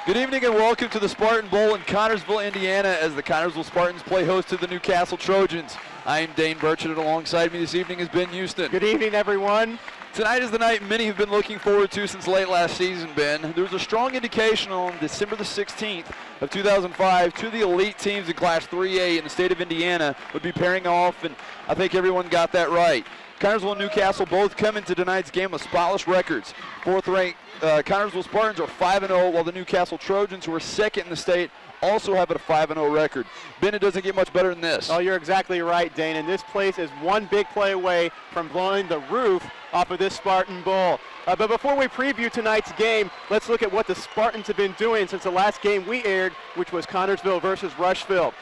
Good evening and welcome to the Spartan Bowl in Connersville, Indiana, as the Connersville Spartans play host to the Newcastle Trojans. I'm Dane Burchett, and alongside me this evening is Ben Houston. Good evening, everyone. Tonight is the night many have been looking forward to since late last season, Ben. There was a strong indication on December the 16th of 2005 two of the elite teams in Class 3A in the state of Indiana would be pairing off, and I think everyone got that right. Connersville and Newcastle both come into tonight's game with spotless records. Fourth-ranked Connersville Spartans are 5-0, while the Newcastle Trojans, who are second in the state, also have a 5-0 record. Ben, it doesn't get much better than this. Oh, you're exactly right, Dane. And this place is one big play away from blowing the roof off of this Spartan Bowl. But before we preview tonight's game, let's look at what the Spartans have been doing since the last game we aired, which was Connersville versus Rushville.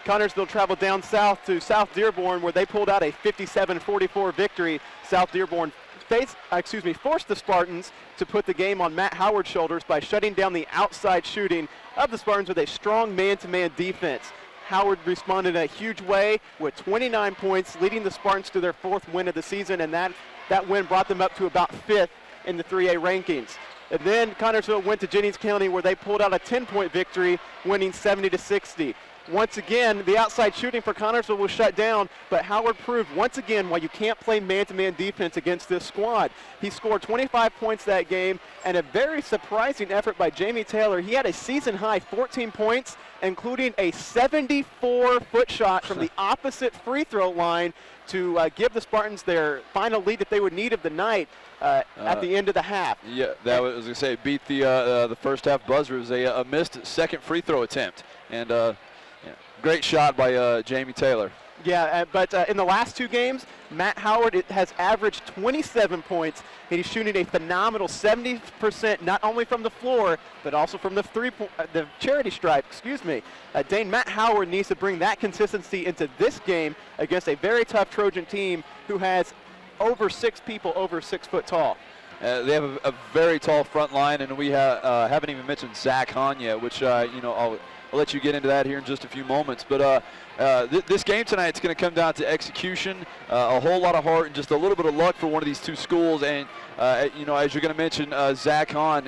Connersville traveled down south to South Dearborn, where they pulled out a 57-44 victory. South Dearborn forced the Spartans to put the game on Matt Howard's shoulders by shutting down the outside shooting of the Spartans with a strong man-to-man defense. Howard responded in a huge way with 29 points, leading the Spartans to their fourth win of the season, and that win brought them up to about fifth in the 3A rankings. And then Connersville went to Jennings County, where they pulled out a 10-point victory, winning 70-60. Once again, the outside shooting for Connersville was shut down, but Howard proved once again why you can't play man-to-man defense against this squad. He scored 25 points that game, and a very surprising effort by Jamie Taylor. He had a season-high 14 points, including a 74-foot shot from the opposite free throw line to give the Spartans their final lead that they would need of the night at the end of the half. Yeah, that was going to say, beat the first half buzzer. It was a missed second free throw attempt. And great shot by Jamie Taylor. Yeah, but in the last two games, Matt Howard has averaged 27 points, and he's shooting a phenomenal 70%, not only from the floor, but also from the charity stripe. Dane, Matt Howard needs to bring that consistency into this game against a very tough Trojan team who has over 6 people over 6 foot tall. They have a very tall front line, and we haven't even mentioned Zach Hahn yet, which I'll let you get into that here in just a few moments. But this game tonight is going to come down to execution, a whole lot of heart, and just a little bit of luck for one of these two schools. And as you're going to mention, Zach Hahn,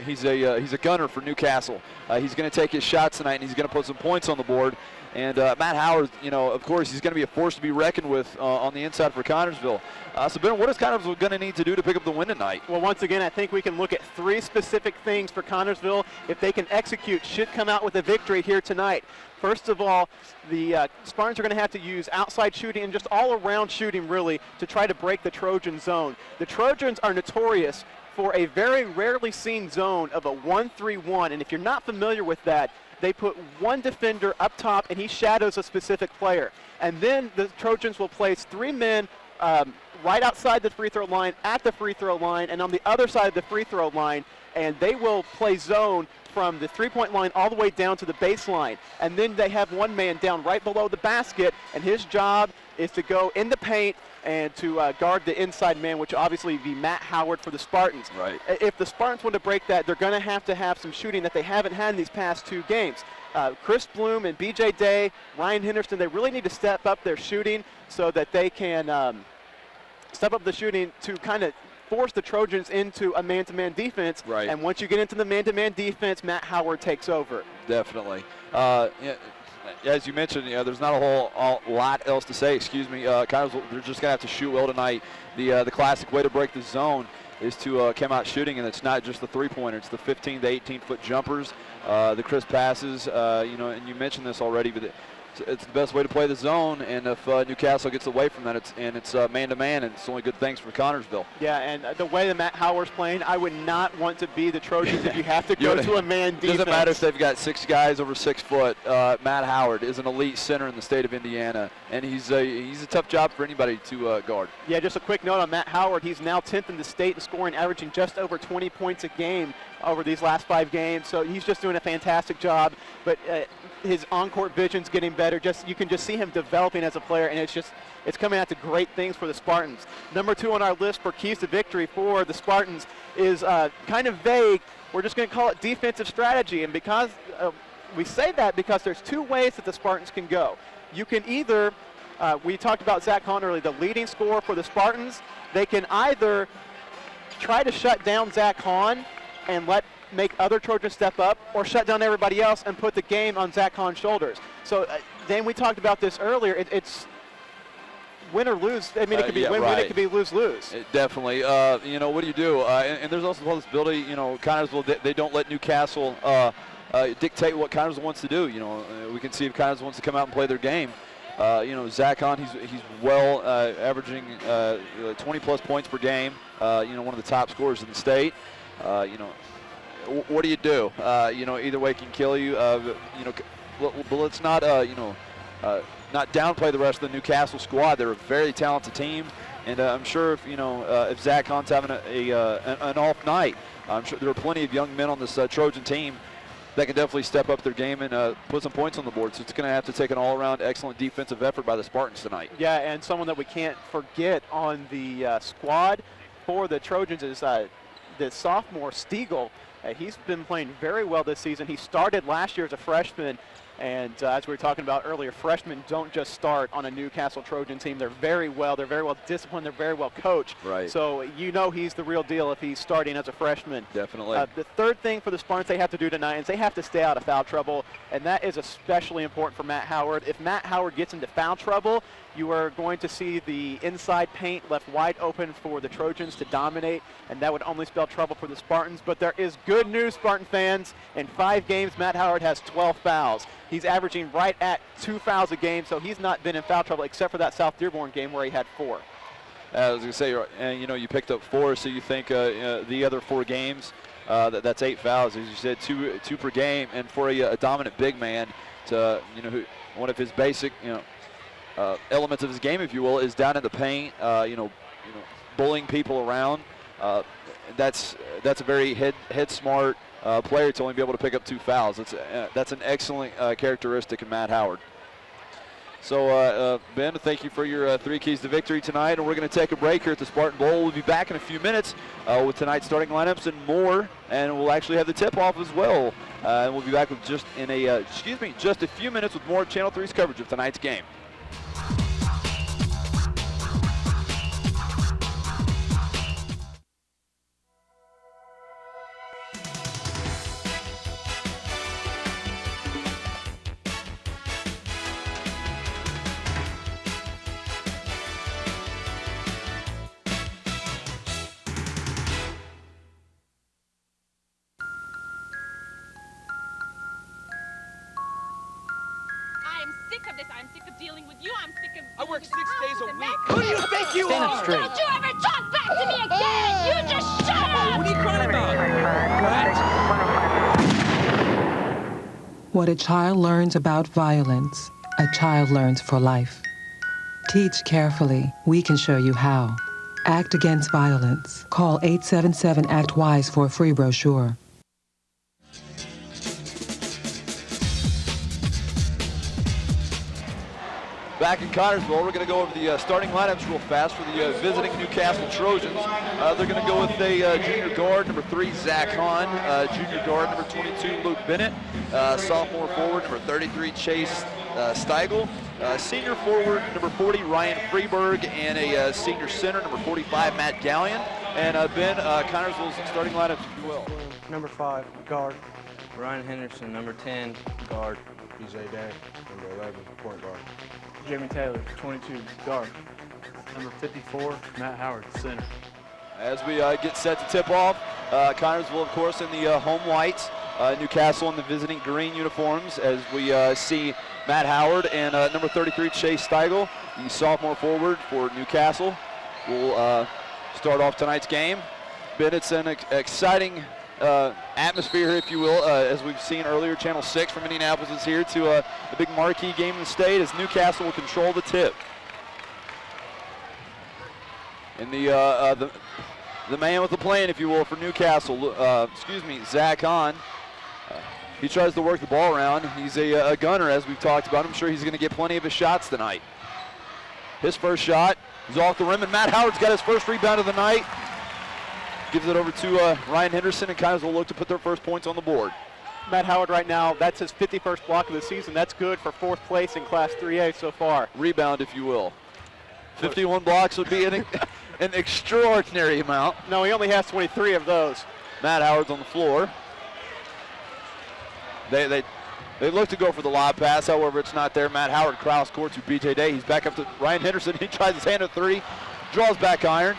he's a gunner for Newcastle. He's going to take his shots tonight, and he's going to put some points on the board. And Matt Howard, of course, he's going to be a force to be reckoned with on the inside for Connersville. So, Ben, what is Connersville going to need to do to pick up the win tonight? Well, once again, I think we can look at 3 specific things for Connersville. If they can execute, should come out with a victory here tonight. First of all, the Spartans are going to have to use outside shooting and just all-around shooting, really, to try to break the Trojan zone. The Trojans are notorious for a very rarely seen zone of a 1-3-1, and if you're not familiar with that, they put one defender up top, and he shadows a specific player. And then the Trojans will place 3 men right outside the free throw line, at the free throw line, and on the other side of the free throw line, and they will play zone from the three-point line all the way down to the baseline. And then they have one man down right below the basket, and his job is to go in the paint and to guard the inside man, which obviously be Matt Howard for the Spartans. Right. If the Spartans want to break that, they're going to have some shooting that they haven't had in these past 2 games. Chris Bloom and B.J. Day, Ryan Henderson, they really need to step up their shooting so that they can step up the shooting to kind of force the Trojans into a man-to-man defense. Right. And once you get into the man-to-man defense, Matt Howard takes over. Definitely. As you mentioned, there's not a whole lot else to say. Connersville, they're just going to have to shoot well tonight. The classic way to break the zone is to come out shooting, and it's not just the three-pointer. It's the 15 to 18-foot jumpers, the crisp passes. And you mentioned this already, but it's the best way to play the zone. And if Newcastle gets away from that, it's man-to-man, and it's only good things for Connersville. Yeah, and the way that Matt Howard's playing, I would not want to be the Trojans if you have to go to a man defense. It doesn't matter if they've got 6 guys over 6 foot. Matt Howard is an elite center in the state of Indiana, and he's a tough job for anybody to guard. Yeah, just a quick note on Matt Howard. He's now 10th in the state in scoring, averaging just over 20 points a game over these last 5 games. So he's just doing a fantastic job. But his on-court vision's getting better. You can just see him developing as a player, and it's coming out to great things for the Spartans. Number 2 on our list for keys to victory for the Spartans is kind of vague. We're just going to call it defensive strategy, and because we say that because there's 2 ways that the Spartans can go. You can either, we talked about Zach Hahn earlier, the leading scorer for the Spartans. They can either try to shut down Zach Hahn and let make other Trojans step up or shut down everybody else and put the game on Zach Hahn's shoulders. So, Dan, we talked about this earlier. It's win or lose. I mean, it could be win-win, it could be lose-lose. Definitely. You know, what do you do? And there's also the possibility, you know, Connersville, they don't let Newcastle dictate what Connersville wants to do. You know, we can see if Connersville wants to come out and play their game. You know, Zach Hahn, he's well averaging 20-plus points per game. You know, one of the top scorers in the state. You know, what do you do? You know, either way can kill you. You know, but let's not, you know, not downplay the rest of the Newcastle squad. They're a very talented team, and I'm sure if, you know, if Zach Hahn's having an off night, I'm sure there are plenty of young men on this Trojan team that can definitely step up their game and put some points on the board. So it's going to have to take an all-around excellent defensive effort by the Spartans tonight. Yeah, and someone that we can't forget on the squad for the Trojans is the sophomore Stiegel. He's been playing very well this season. He started last year as a freshman. And as we were talking about earlier, freshmen don't just start on a Newcastle Trojan team. They're very well disciplined, they're very well coached. Right. So you know he's the real deal if he's starting as a freshman. Definitely. The third thing for the Spartans they have to do tonight is they have to stay out of foul trouble, and that is especially important for Matt Howard. If Matt Howard gets into foul trouble, you are going to see the inside paint left wide open for the Trojans to dominate, and that would only spell trouble for the Spartans. But there is good news, Spartan fans. In 5 games, Matt Howard has 12 fouls. He's averaging right at 2 fouls a game, so he's not been in foul trouble except for that South Dearborn game where he had 4. I was going to say, you know, you picked up 4, so you think the other 4 games, that's 8 fouls. As you said, two per game, and for a dominant big man to, you know, one of his basic, you know, elements of his game, if you will, is down in the paint, you know, bullying people around. That's a very head smart player to only be able to pick up 2 fouls. That's an excellent characteristic in Matt Howard. So, Ben, thank you for your 3 keys to victory tonight, and we're going to take a break here at the Spartan Bowl. We'll be back in a few minutes with tonight's starting lineups and more, and we'll actually have the tip-off as well. And we'll be back with just a few minutes with more of Channel 3's coverage of tonight's game. I work 6 days a week. Who do you think you are? Don't you ever talk back to me again! You just shut up! What are you crying about? What a child learns about violence, a child learns for life. Teach carefully. We can show you how. Act against violence. Call 877-ACT-WISE for a free brochure. Back in Connersville, we're going to go over the starting lineups real fast for the visiting Newcastle Trojans. They're going to go with a junior guard, number 3, Zach Hahn, junior guard, number 22, Luke Bennett, sophomore forward, number 33, Chase Stiegel, senior forward, number 40, Ryan Freeberg, and a senior center, number 45, Matt Gallion. And Ben, Connersville's starting lineups, if you will. Number 5, guard. Ryan Henderson, number 10, guard. BJ Day, number 11, point guard. Jamie Taylor, 22, guard. Number 54, Matt Howard, center. As we get set to tip off, Connersville, of course, in the home whites, Newcastle in the visiting green uniforms, as we see Matt Howard and number 33, Chase Stiegel, the sophomore forward for Newcastle, will start off tonight's game. Ben, it's an exciting atmosphere here, if you will, as we've seen earlier. Channel 6 from Indianapolis is here to the big marquee game in the state as Newcastle will control the tip. And the man with the plan, if you will, for Newcastle, Zach Hahn. He tries to work the ball around. He's a gunner, as we've talked about. I'm sure he's going to get plenty of his shots tonight. His first shot is off the rim, and Matt Howard's got his first rebound of the night. Gives it over to Ryan Henderson, and Connersville will look to put their first points on the board. Matt Howard right now, that's his 51st block of the season. That's good for 4th place in Class 3A so far. Rebound, if you will. 51 blocks would be an extraordinary amount. No, he only has 23 of those. Matt Howard's on the floor. They look to go for the lob pass. However, it's not there. Matt Howard crosses court to B.J. Day. He's back up to Ryan Henderson. He tries his hand at 3, draws back iron.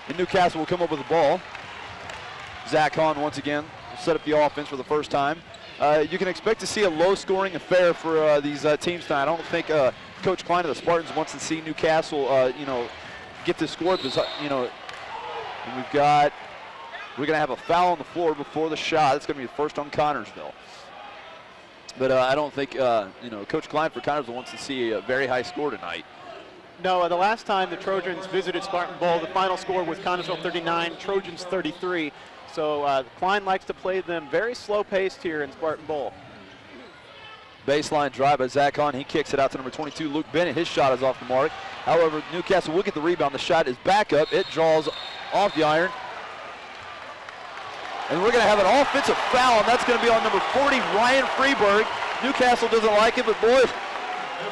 And Newcastle will come up with the ball. Zach Hahn once again will set up the offense for the first time. You can expect to see a low-scoring affair for these teams tonight. I don't think Coach Klein of the Spartans wants to see Newcastle, get this score. Because, and we're going to have a foul on the floor before the shot. It's going to be the first on Connersville. But I don't think, Coach Klein for Connersville wants to see a very high score tonight. No, the last time the Trojans visited Spartan Bowl, the final score was Connersville 39, Trojans 33. So Klein likes to play them very slow-paced here in Spartan Bowl. Baseline drive by Zach Hahn. He kicks it out to number 22, Luke Bennett. His shot is off the mark. However, Newcastle will get the rebound. The shot is back up. It draws off the iron. And we're going to have an offensive foul, and that's going to be on number 40, Ryan Freeberg. Newcastle doesn't like it, but boy,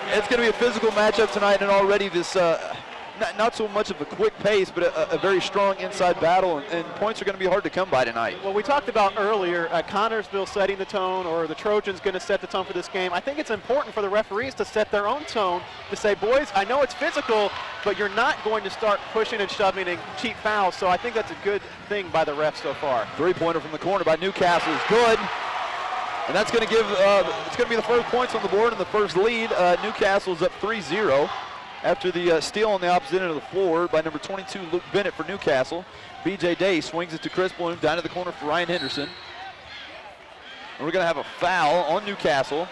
it's going to be a physical matchup tonight, and already this not so much of a quick pace, but a very strong inside battle, and points are going to be hard to come by tonight. Well, we talked about earlier Connersville setting the tone, or the Trojans going to set the tone for this game. I think it's important for the referees to set their own tone, to say, boys, I know it's physical, but you're not going to start pushing and shoving and cheap fouls, so I think that's a good thing by the refs so far. Three-pointer from the corner by Newcastle is good. And that's going to give, it's going to be the first points on the board and the first lead. Newcastle's up 3-0 after the steal on the opposite end of the floor by number 22, Luke Bennett for Newcastle. B.J. Day swings it to Chris Bloom down to the corner for Ryan Henderson. And we're going to have a foul on Newcastle.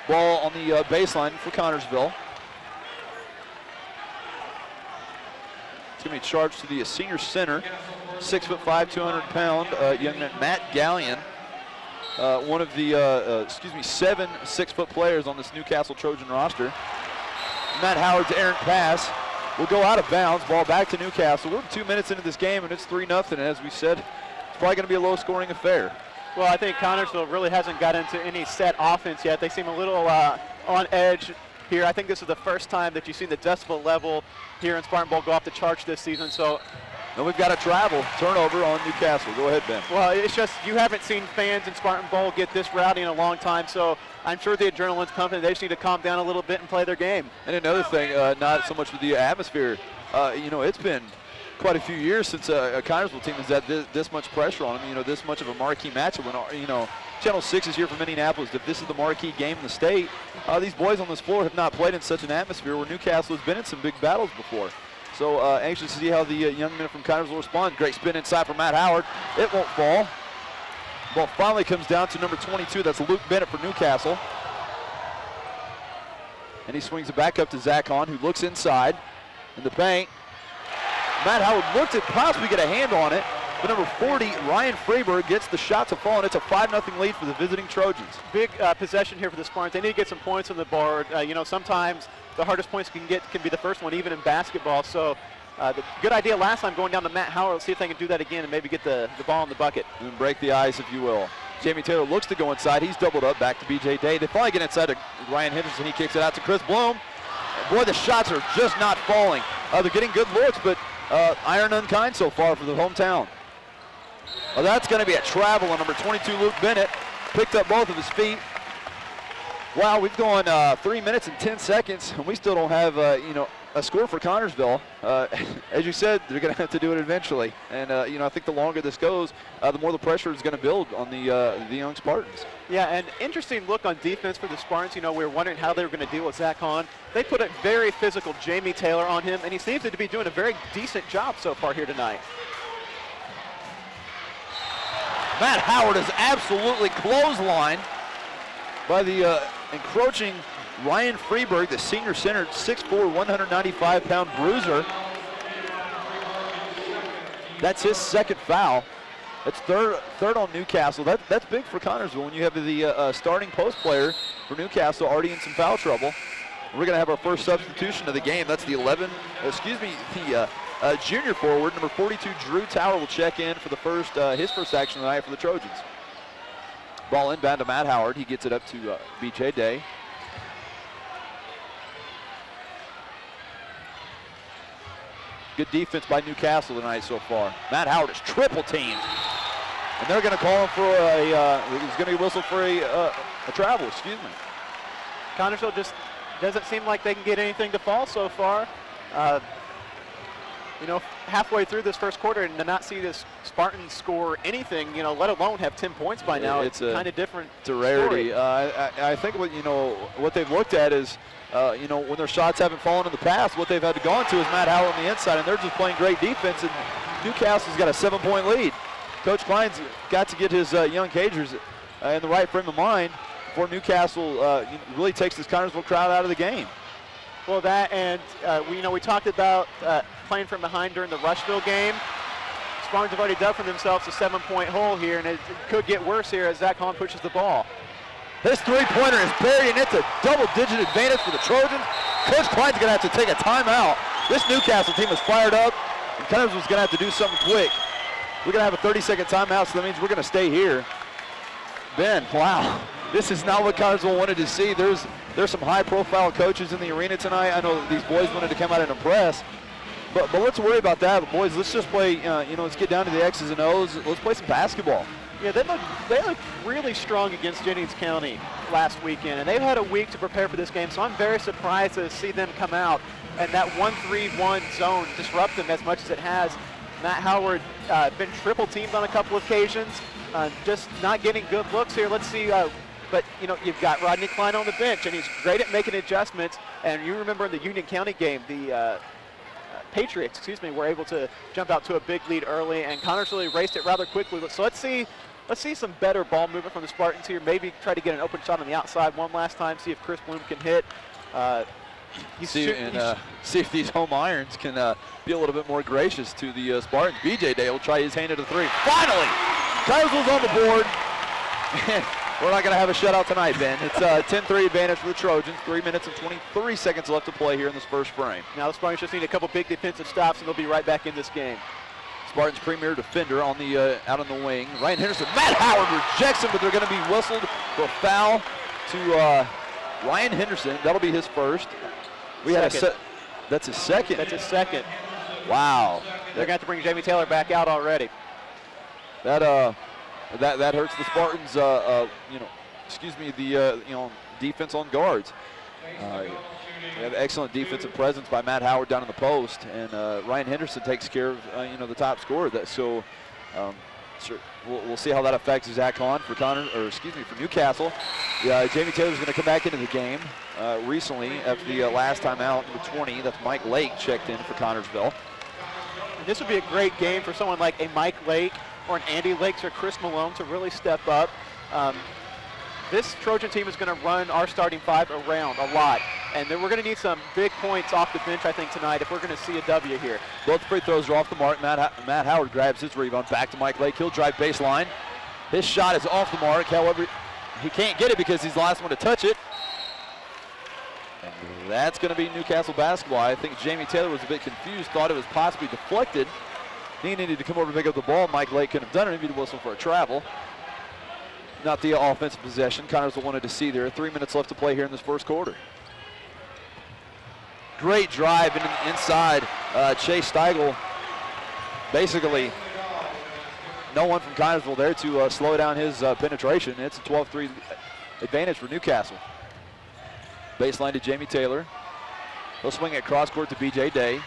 Ball on the baseline for Connersville. It's going to be charged to the senior center, 6'5", 200-pound young man Matt Gallion. One of the, 7 6-foot players on this Newcastle Trojan roster. Matt Howard's errant pass will go out of bounds. Ball back to Newcastle. We're 2 minutes into this game, and it's 3-0. And as we said, it's probably going to be a low-scoring affair. Well, I think Connersville really hasn't got into any set offense yet. They seem a little on edge here. I think this is the first time that you've seen the decibel level here in Spartan Bowl go off the charts this season. So. And we've got a travel turnover on Newcastle. Go ahead, Ben. Well, it's just you haven't seen fans in Spartan Bowl get this rowdy in a long time, so I'm sure the adrenaline's pumping. They just need to calm down a little bit and play their game. And another thing, not so much with the atmosphere, it's been quite a few years since a Connersville team has had this much pressure on them, this much of a marquee matchup. When, Channel 6 is here from Indianapolis. If this is the marquee game in the state, these boys on this floor have not played in such an atmosphere where Newcastle has been in some big battles before. So anxious to see how the young men from Connersville respond. Great spin inside for Matt Howard. It won't fall. Ball finally comes down to number 22. That's Luke Bennett for Newcastle. And he swings it back up to Zach Hahn, who looks inside in the paint. Matt Howard looked at possibly get a hand on it, but number 40, Ryan Freeberg, gets the shot to fall, and it's a 5-0 lead for the visiting Trojans. Big possession here for the Spartans. They need to get some points on the board. Sometimes the hardest points can be the first one, even in basketball. So the good idea last time going down to Matt Howard. Let's see if they can do that again and maybe get the ball in the bucket. And break the ice, if you will. Jamie Taylor looks to go inside. He's doubled up back to B.J. Day. They finally get inside to Ryan Henderson. He kicks it out to Chris Bloom. Boy, the shots are just not falling. They're getting good looks, but iron unkind so far for the hometown. Well, that's going to be a travel on number 22, Luke Bennett. Picked up both of his feet. Wow, we've gone 3 minutes and 10 seconds, and we still don't have, a score for Connersville. As you said, they're going to have to do it eventually. And, I think the longer this goes, the more the pressure is going to build on the young Spartans. Yeah, and interesting look on defense for the Spartans. We were wondering how they were going to deal with Zach Hahn. They put a very physical Jamie Taylor on him, and he seems to be doing a very decent job so far here tonight. Matt Howard is absolutely clotheslined by the encroaching Ryan Freeberg, the senior center, 6'4", 195-pound bruiser. That's his second foul. That's third on Newcastle. That's big for Connersville when you have the starting post player for Newcastle already in some foul trouble. We're going to have our first substitution of the game. That's the junior forward, number 42, Drew Tower, will check in for the his first action of the night for the Trojans. Ball inbound to Matt Howard. He gets it up to B.J. Day. Good defense by Newcastle tonight so far. Matt Howard is triple teamed. And they're going to call him for he's going to be whistled for a travel, excuse me. Connersville just doesn't seem like they can get anything to fall so far. You know, halfway through this first quarter and to not see this Spartans score anything, you know, let alone have 10 points by now, it's kind of different. It's a rarity. I think what they've looked at is, when their shots haven't fallen in the past, what they've had to go into is Matt Howard on the inside, and they're just playing great defense, and Newcastle's got a 7-point lead. Coach Klein's got to get his young Cagers in the right frame of mind before Newcastle really takes this Connersville crowd out of the game. Well, that and we talked about playing from behind during the Rushville game. Spartans have already dug for themselves a 7-point hole here, and it could get worse here as Zach Hahn pushes the ball. This three-pointer is buried, and it's a double-digit advantage for the Trojans. Coach Klein's going to have to take a timeout. This Newcastle team is fired up, and Connersville's going to have to do something quick. We're going to have a 30-second timeout, so that means we're going to stay here. Ben, wow, this is not what Connersville wanted to see. There's some high-profile coaches in the arena tonight. I know that these boys wanted to come out and impress, but let's worry about that. But boys, let's just play. Let's get down to the X's and O's. Let's play some basketball. Yeah, they looked really strong against Jennings County last weekend, and they've had a week to prepare for this game. So I'm very surprised to see them come out and that 1-3-1 zone disrupt them as much as it has. Matt Howard been triple teamed on a couple of occasions, just not getting good looks here. Let's see. But, you've got Rodney Klein on the bench, and he's great at making adjustments. And you remember in the Union County game, the Patriots, were able to jump out to a big lead early, and Connersville erased it rather quickly. So let's see some better ball movement from the Spartans here. Maybe try to get an open shot on the outside one last time, see if Chris Bloom can hit. See if these home irons can be a little bit more gracious to the Spartans. BJ Day will try his hand at a three. Finally, Connersville's on the board. We're not going to have a shutout tonight, Ben. It's a 10-3 advantage for the Trojans. 3 minutes and 23 seconds left to play here in this first frame. Now the Spartans just need a couple big defensive stops, and they'll be right back in this game. Spartans' premier defender on the out on the wing. Ryan Henderson. Matt Howard rejects him, but they're going to be whistled for a foul to Ryan Henderson. That'll be his first. That's his second. That's his second. Wow. They're going to have to bring Jamie Taylor back out already. That hurts the Spartans. Defense on guards. They have excellent defensive presence by Matt Howard down in the post, and Ryan Henderson takes care of the top scorer. We'll see how that affects Zach Hahn for Newcastle. Jamie Taylor's going to come back into the game recently after the last time out, number 20. That's Mike Lake checked in for Connersville. And this would be a great game for someone like a Mike Lake or an Andy Lakes or Chris Malone to really step up. This Trojan team is going to run our starting five around a lot. And then we're going to need some big points off the bench, I think, tonight if we're going to see a W here. Both free throws are off the mark. Matt Howard grabs his rebound. Back to Mike Lake. He'll drive baseline. His shot is off the mark. However, he can't get it because he's the last one to touch it. And that's going to be Newcastle basketball. I think Jamie Taylor was a bit confused, thought it was possibly deflected. He needed to come over and pick up the ball. Mike Lake couldn't have done it. He needed to whistle for a travel. Not the offensive possession Connersville wanted to see there. 3 minutes left to play here in this first quarter. Great drive inside. Chase Steigel, basically no one from Connersville there to slow down his penetration. It's a 12-3 advantage for Newcastle. Baseline to Jamie Taylor. He'll swing it cross court to BJ Day.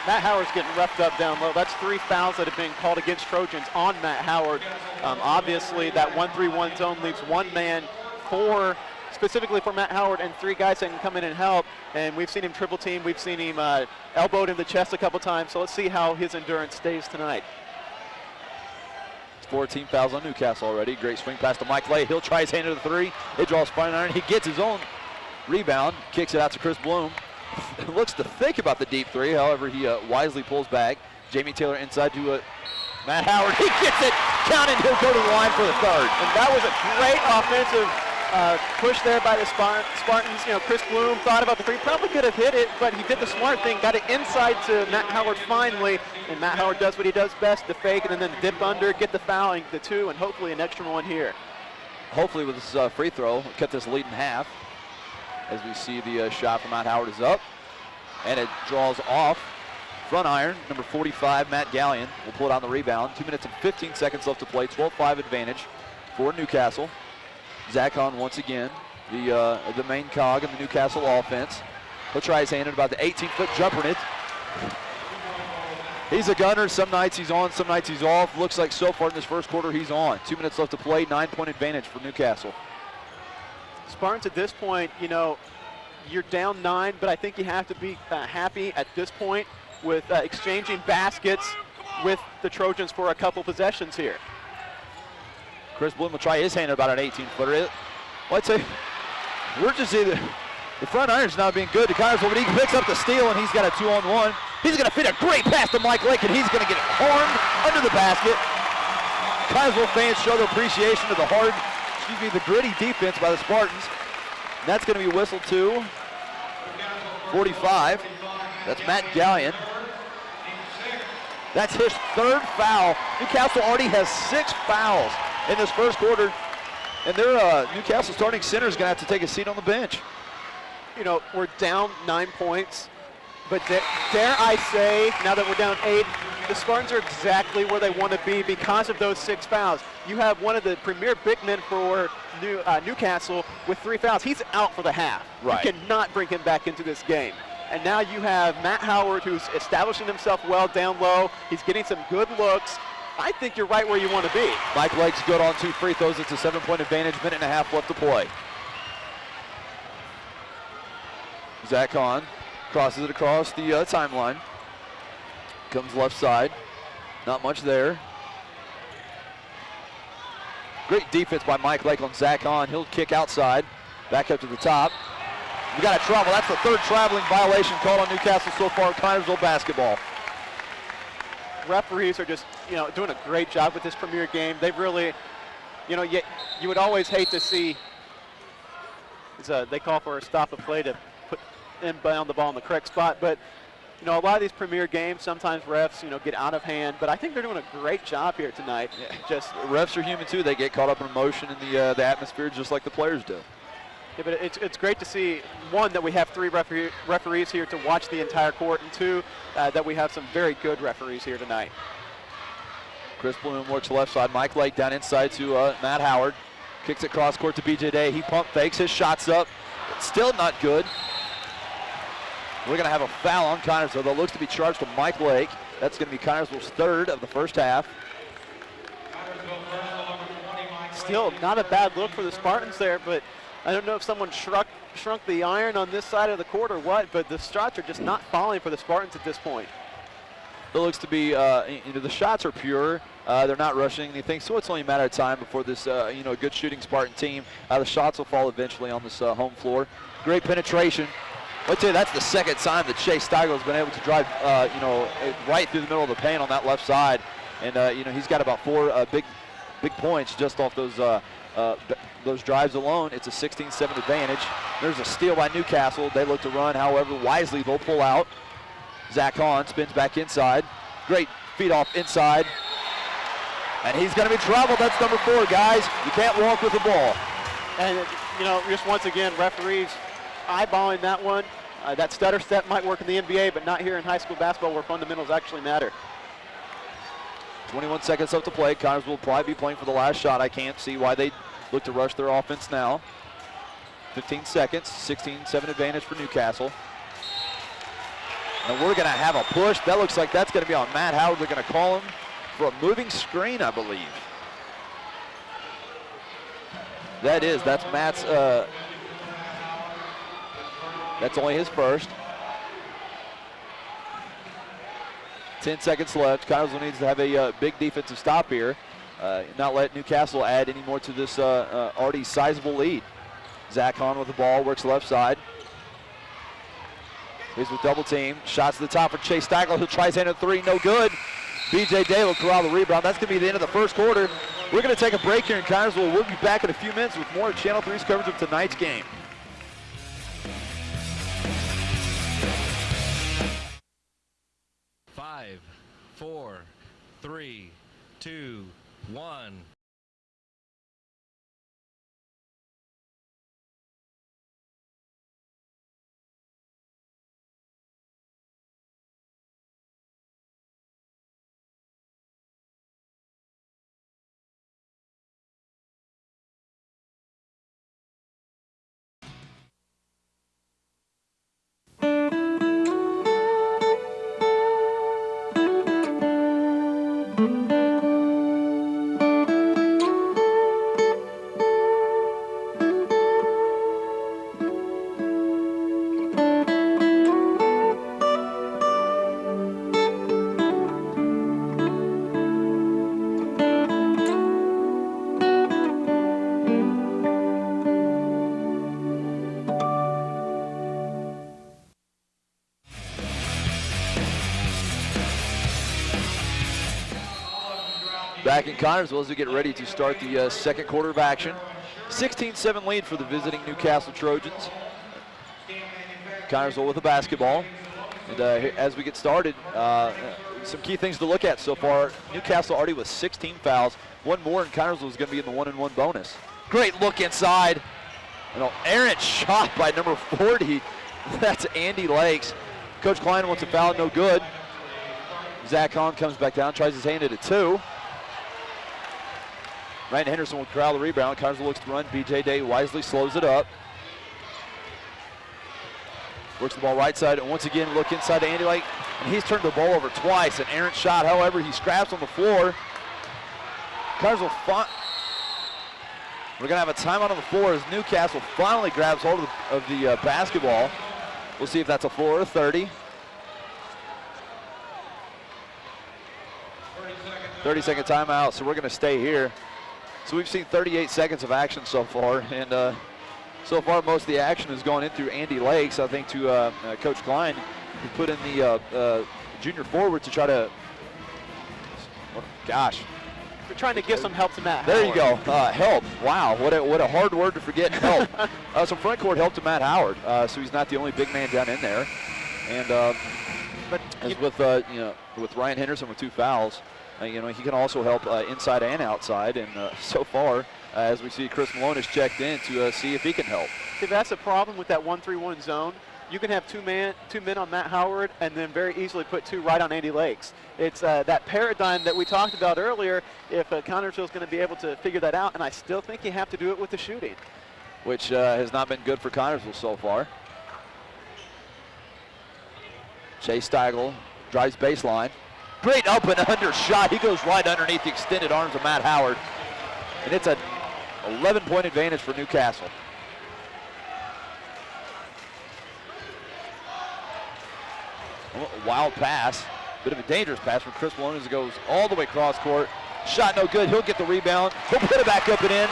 Matt Howard's getting roughed up down low. That's 3 fouls that have been called against Trojans on Matt Howard. Obviously, that 1-3-1 zone leaves one man specifically for Matt Howard, and 3 guys that can come in and help. And we've seen him triple team. We've seen him elbowed in the chest a couple times. So let's see how his endurance stays tonight. 14 fouls on Newcastle already. Great swing pass to Mike Lay. He'll try his hand at the 3. They draw a spine iron. He gets his own rebound, kicks it out to Chris Bloom. Looks to think about the deep 3, however, he wisely pulls back. Jamie Taylor inside to Matt Howard. He gets it, counted. He'll go to the line for the 3rd. And that was a great offensive push there by the Spartans. Chris Bloom thought about the 3, probably could have hit it, but he did the smart thing, got it inside to Matt Howard finally, and Matt Howard does what he does best, the fake, and then dip under, get the foul, and the 2, and hopefully an extra one here. Hopefully with this free throw, cut this lead in half. As we see the shot from Matt Howard is up, and it draws off front iron. Number 45, Matt Gallion, will pull it on the rebound. 2 minutes and 15 seconds left to play. 12-5 advantage for Newcastle. Zach Hahn once again, the main cog in the Newcastle offense. He'll try his hand at about the 18-foot jumper in it. He's a gunner. Some nights he's on, some nights he's off. Looks like so far in this first quarter he's on. 2 minutes left to play, 9-point advantage for Newcastle. Spartans at this point, you know, you're down 9, but I think you have to be happy at this point with exchanging baskets with the Trojans for a couple possessions here. Chris Bloom will try his hand at about an 18-footer. Well, I'd say we're just either, the front iron's not being good to Connersville, but he picks up the steal and he's got a 2-on-1. He's going to fit a great pass to Mike Lake, and he's going to get harmed under the basket. Connersville fans show their appreciation of the gritty defense by the Spartans. And that's going to be whistled to 45. That's Matt Gallion. That's his 3rd foul. Newcastle already has 6 fouls in this first quarter. And their Newcastle starting center is going to have to take a seat on the bench. You know, we're down 9 points, but dare I say, now that we're down 8, the Spartans are exactly where they want to be because of those 6 fouls. You have one of the premier big men for Newcastle with 3 fouls. He's out for the half. Right. You cannot bring him back into this game. And now you have Matt Howard, who's establishing himself well down low. He's getting some good looks. I think you're right where you want to be. Mike Lake's good on 2 free throws. It's a 7-point advantage, minute and a half left to play. Zach Hahn crosses it across the timeline. Comes left side. Not much there. Great defense by Mike Lake on Zach Hahn. He'll kick outside. Back up to the top. We got a travel. That's the 3rd traveling violation called on Newcastle so far. Connersville basketball. Referees are just, you know, doing a great job with this premier game. They really, you know, you would always hate to see, they call for a stop of play to put inbound the ball in the correct spot, but you know, a lot of these premier games, sometimes refs, you know, get out of hand, but I think they're doing a great job here tonight. Yeah. Just refs are human too. They get caught up in emotion in the atmosphere just like the players do. Yeah, but it's great to see, 1, that we have 3 referees here to watch the entire court, and 2, that we have some very good referees here tonight. Chris Bloom works left side. Mike Lake down inside to Matt Howard. Kicks it cross court to BJ Day. He pump fakes, his shot's up. It's still not good. We're going to have a foul on Connersville that looks to be charged to Mike Lake. That's going to be Connersville's 3rd of the first half. Still not a bad look for the Spartans there, but I don't know if someone shrunk the iron on this side of the court or what, but the shots are just not falling for the Spartans at this point. It looks to be, the shots are pure. They're not rushing anything, so it's only a matter of time before this, good shooting Spartan team. The shots will fall eventually on this home floor. Great penetration. I'll tell you, that's the 2nd time that Chase Steigel's been able to drive, right through the middle of the paint on that left side. And, he's got about 4 big points just off those drives alone. It's a 16-7 advantage. There's a steal by Newcastle. They look to run, however, wisely they'll pull out. Zach Hahn spins back inside. Great feed off inside. And he's going to be traveled. That's number 4, guys. You can't walk with the ball. And, just once again, referees eyeballing that one. That stutter step might work in the NBA, but not here in high school basketball where fundamentals actually matter. 21 seconds left to play. Connersville will probably be playing for the last shot. I can't see why they look to rush their offense now. 15 seconds, 16-7 advantage for Newcastle. And we're going to have a push. That looks like that's going to be on Matt Howard. They're going to call him for a moving screen, I believe. That's Matt's, that's only his first. 10 seconds left. Connersville needs to have a big defensive stop here. Not let Newcastle add any more to this already sizable lead. Zach Hahn with the ball, works left side. He's with double team. Shots to the top for Chase Steigel. He'll try his hand at 3, no good. BJ Day will corral the rebound. That's going to be the end of the first quarter. We're going to take a break here in Connersville. We'll be back in a few minutes with more of Channel 3's coverage of tonight's game. Five, 4, 3, 2, 1. Back in Connersville as we get ready to start the second quarter of action. 16-7 lead for the visiting Newcastle Trojans. Connersville with the basketball. And as we get started, some key things to look at so far. Newcastle already with 16 fouls. One more and Connersville is going to be in the 1-and-1 bonus. Great look inside. An errant shot by number 40. That's Andy Lakes. Coach Klein wants a foul, no good. Zach Hahn comes back down, tries his hand at it 2. Ryan Henderson will corral the rebound. Connersville looks to run. BJ Day wisely slows it up. Works the ball right side, and once again look inside to Andy Lake, and he's turned the ball over twice. An errant shot, however, he scraps on the floor. Connersville, we're gonna have a timeout on the floor as Newcastle finally grabs hold of the basketball. We'll see if that's a 4 or a 30. 30-second timeout, so we're gonna stay here. So we've seen 38 seconds of action so far, and so far most of the action has gone in through Andy Lakes, I think, to Coach Klein, who put in the junior forward to try to, gosh. We're trying to give some help to Matt There Howard. you go, help. Wow, what a hard word to forget, help. Some front court help to Matt Howard, so he's not the only big man down in there. And but as with with Ryan Henderson with 2 fouls, he can also help inside and outside. And so far, as we see, Chris Malone is checked in to see if he can help. See, that's a problem with that 1-3-1 zone. You can have two men on Matt Howard and then very easily put 2 right on Andy Lakes. It's that paradigm that we talked about earlier. If Connersville is going to be able to figure that out, and I still think you have to do it with the shooting, which has not been good for Connersville so far. Chase Steigel drives baseline. Great up and under shot. He goes right underneath the extended arms of Matt Howard. And it's an 11-point advantage for Newcastle. A wild pass. Bit of a dangerous pass from Chris Malone as it goes all the way cross court. Shot no good. He'll get the rebound. He'll put it back up and in.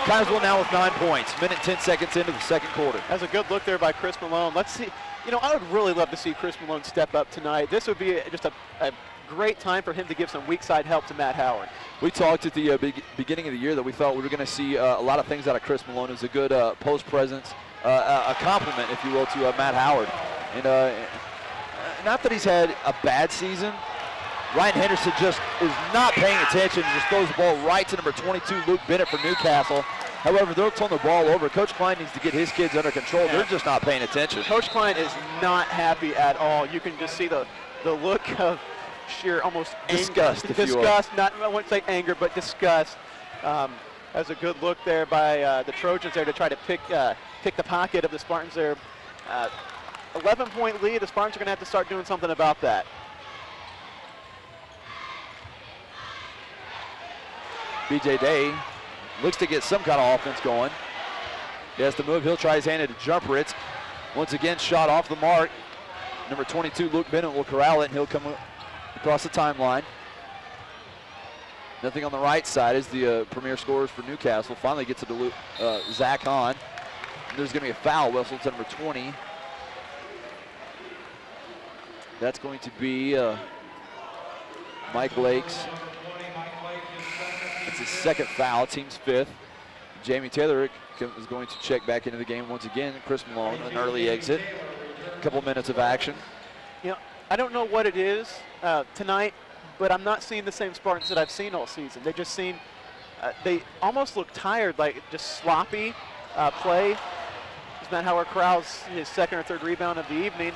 Connersville now with 9 points. Minute 10 seconds into the second quarter. That's a good look there by Chris Malone. Let's see. I would really love to see Chris Malone step up tonight. This would be just a great time for him to give some weak side help to Matt Howard. We talked at the beginning of the year that we thought we were going to see a lot of things out of Chris Malone as a good post presence, a compliment, if you will, to Matt Howard. And not that he's had a bad season. Ryan Henderson just is not paying attention, just throws the ball right to number 22, Luke Bennett for Newcastle. However, they'll turn the ball over. Coach Klein needs to get his kids under control. Yeah. They're just not paying attention. Coach Klein is not happy at all. You can just see the look of sheer almost disgust, anger. Disgust, not, I wouldn't say anger, but disgust. That's a good look there by the Trojans there to try to pick the pocket of the Spartans there. 11-point lead. The Spartans are going to have to start doing something about that. BJ Day looks to get some kind of offense going. He has to move. He'll try his hand at a jumper. It's once again shot off the mark. Number 22, Luke Bennett, will corral it, and he'll come across the timeline. Nothing on the right side as the premier scorers for Newcastle finally gets it to Zach Hahn. There's going to be a foul whistle to number 20. That's going to be Mike Lakes. It's his second foul, team's 5th. Jamie Taylor is going to check back into the game once again. Chris Malone, an early exit. A couple minutes of action. I don't know what it is tonight, but I'm not seeing the same Spartans that I've seen all season. They just seem, they almost look tired, like just sloppy play. As Matt Howard corrals his 2nd or 3rd rebound of the evening.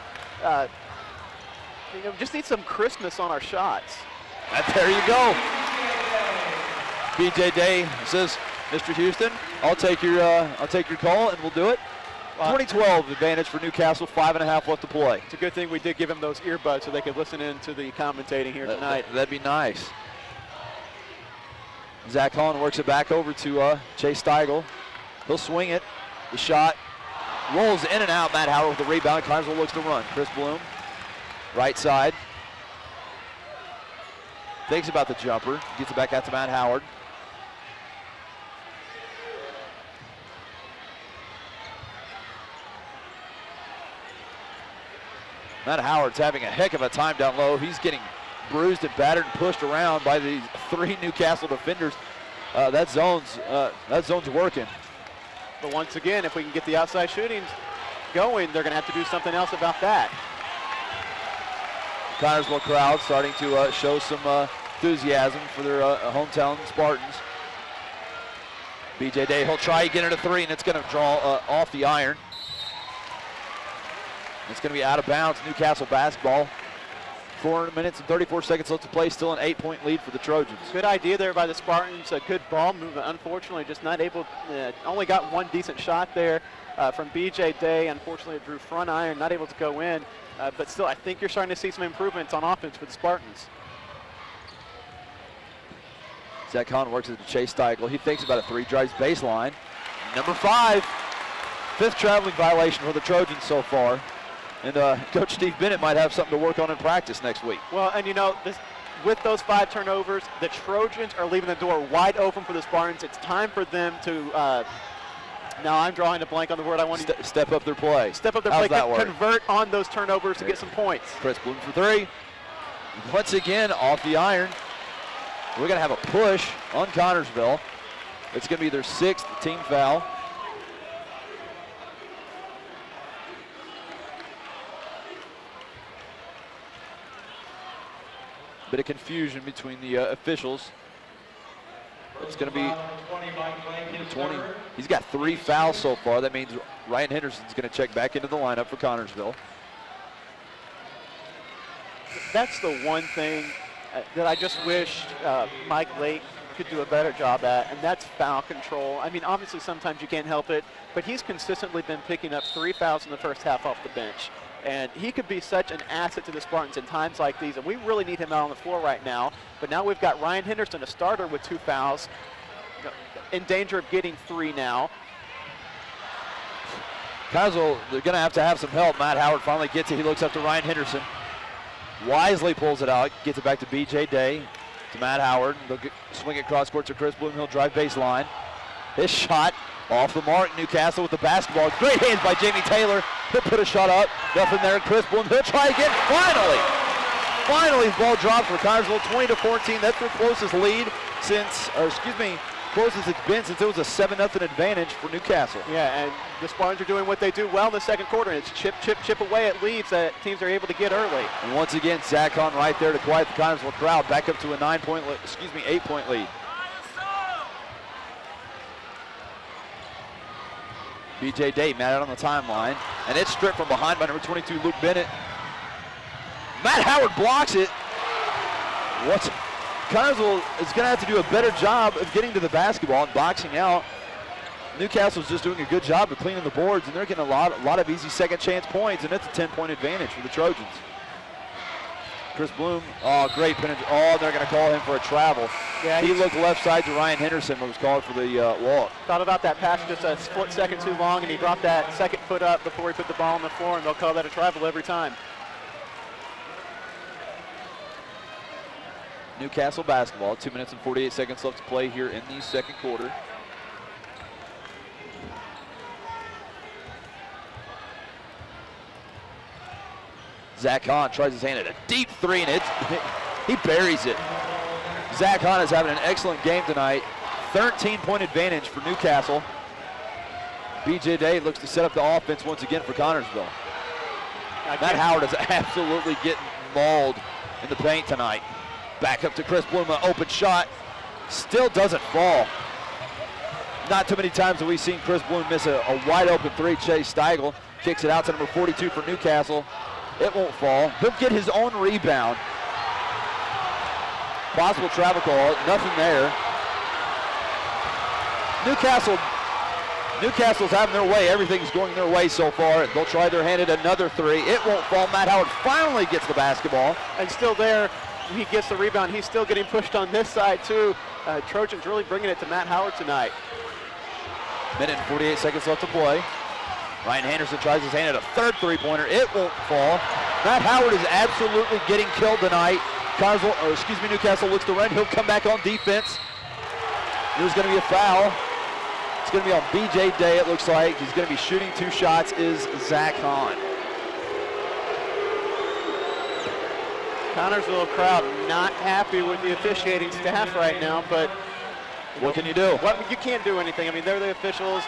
Just need some crispness on our shots. There you go. BJ Day says, Mr. Houston, I'll take your call and we'll do it. 2012 advantage for Newcastle, 5.5 left to play. It's a good thing we did give him those earbuds so they could listen in to the commentating here tonight. That'd be nice. Zach Hahn works it back over to Chase Steigel. He'll swing it. The shot rolls in and out. Matt Howard with the rebound. Connersville looks to run. Chris Bloom, right side. Thinks about the jumper. Gets it back out to Matt Howard. Matt Howard's having a heck of a time down low. He's getting bruised and battered and pushed around by these 3 Newcastle defenders. That zone's working. But once again, if we can get the outside shootings going, they're going to have to do something else about that. Connersville crowd starting to show some enthusiasm for their hometown Spartans. BJ Day, he'll try to get it a 3, and it's going to draw off the iron. It's going to be out of bounds. Newcastle basketball. 4 minutes and 34 seconds left to play. Still an 8-point lead for the Trojans. Good idea there by the Spartans. A good ball movement. Unfortunately, just not able. Only got one decent shot there from BJ Day. Unfortunately, it drew front iron. Not able to go in. But still, I think you're starting to see some improvements on offense for the Spartans. Zach Hahn works it to Chase Steigel. He thinks about a 3, drives baseline. Number 5, 5th traveling violation for the Trojans so far. And Coach Steve Bennett might have something to work on in practice next week. Well, and you know, with those 5 turnovers, the Trojans are leaving the door wide open for the Spartans. It's time for them to, now I'm drawing a blank on the word I want to step up their play. Step up their How's play, that work? convert on those turnovers to get some points. Chris Bloom for 3. Once again, off the iron. We're going to have a push on Connersville. It's going to be their 6th team foul. Bit of confusion between the officials. It's going to be 20. He's got 3 fouls so far. That means Ryan Henderson's going to check back into the lineup for Connersville. That's the one thing that I just wish Mike Lake could do a better job at, and that's foul control. I mean, obviously sometimes you can't help it, but he's consistently been picking up 3 fouls in the first half off the bench. And he could be such an asset to the Spartans in times like these, and we really need him out on the floor right now. But now we've got Ryan Henderson, a starter with 2 fouls, in danger of getting 3 now. Connersville, they're going to have some help. Matt Howard finally gets it. He looks up to Ryan Henderson. Wisely pulls it out, gets it back to BJ Day, to Matt Howard. They'll swing it cross court to Chris Bloom. He'll drive baseline. His shot off the mark. Newcastle with the basketball. Great hands by Jamie Taylor. He'll put a shot up. Nothing there. Chris Bloom, he'll try again. Finally, the ball drops for Connersville. 20-14. That's their closest lead since, closest it's been since it was a 7-0 advantage for Newcastle. Yeah, and the Spartans are doing what they do well in the second quarter, and it's chip away at leads that teams are able to get early. And once again, Zach Hahn right there to quiet the Connersville crowd, back up to a 8-point lead. BJ Day mad out on the timeline, and it's stripped from behind by number 22, Luke Bennett. Matt Howard blocks it. Connersville is going to have to do a better job of getting to the basketball and boxing out. Newcastle's just doing a good job of cleaning the boards, and they're getting a lot of easy second chance points, and it's a 10-point advantage for the Trojans. Chris Bloom, great penetration. They're going to call him for a travel. Yeah, he looked left side to Ryan Henderson, but was called for the walk. Thought about that pass just a split second too long, and he dropped that second foot up before he put the ball on the floor, and they'll call that a travel every time. Newcastle basketball, 2 minutes and 48 seconds left to play here in the second quarter. Zach Hahn tries his hand at a deep 3, and he buries it. Zach Hahn is having an excellent game tonight. 13-point advantage for Newcastle. BJ Day looks to set up the offense once again for Connersville. Matt Howard is absolutely getting mauled in the paint tonight. Back up to Chris Bloom, an open shot. Still doesn't fall. Not too many times have we seen Chris Bloom miss a wide open 3. Chase Steigel kicks it out to number 42 for Newcastle. It won't fall. He'll get his own rebound. Possible travel call, nothing there. Newcastle's having their way. Everything's going their way so far. They'll try their hand at another 3. It won't fall. Matt Howard finally gets the basketball. And still there, he gets the rebound. He's still getting pushed on this side too. Trojans really bringing it to Matt Howard tonight. Minute and 48 seconds left to play. Ryan Henderson tries his hand at a third 3-pointer. It won't fall. Matt Howard is absolutely getting killed tonight. Newcastle looks to run. He'll come back on defense. There's going to be a foul. It's going to be on BJ Day, it looks like. He's going to be shooting 2 shots, is Zach Hahn. Connorsville crowd not happy with the officiating staff right now, but what can you do? You can't do anything. I mean, they're the officials.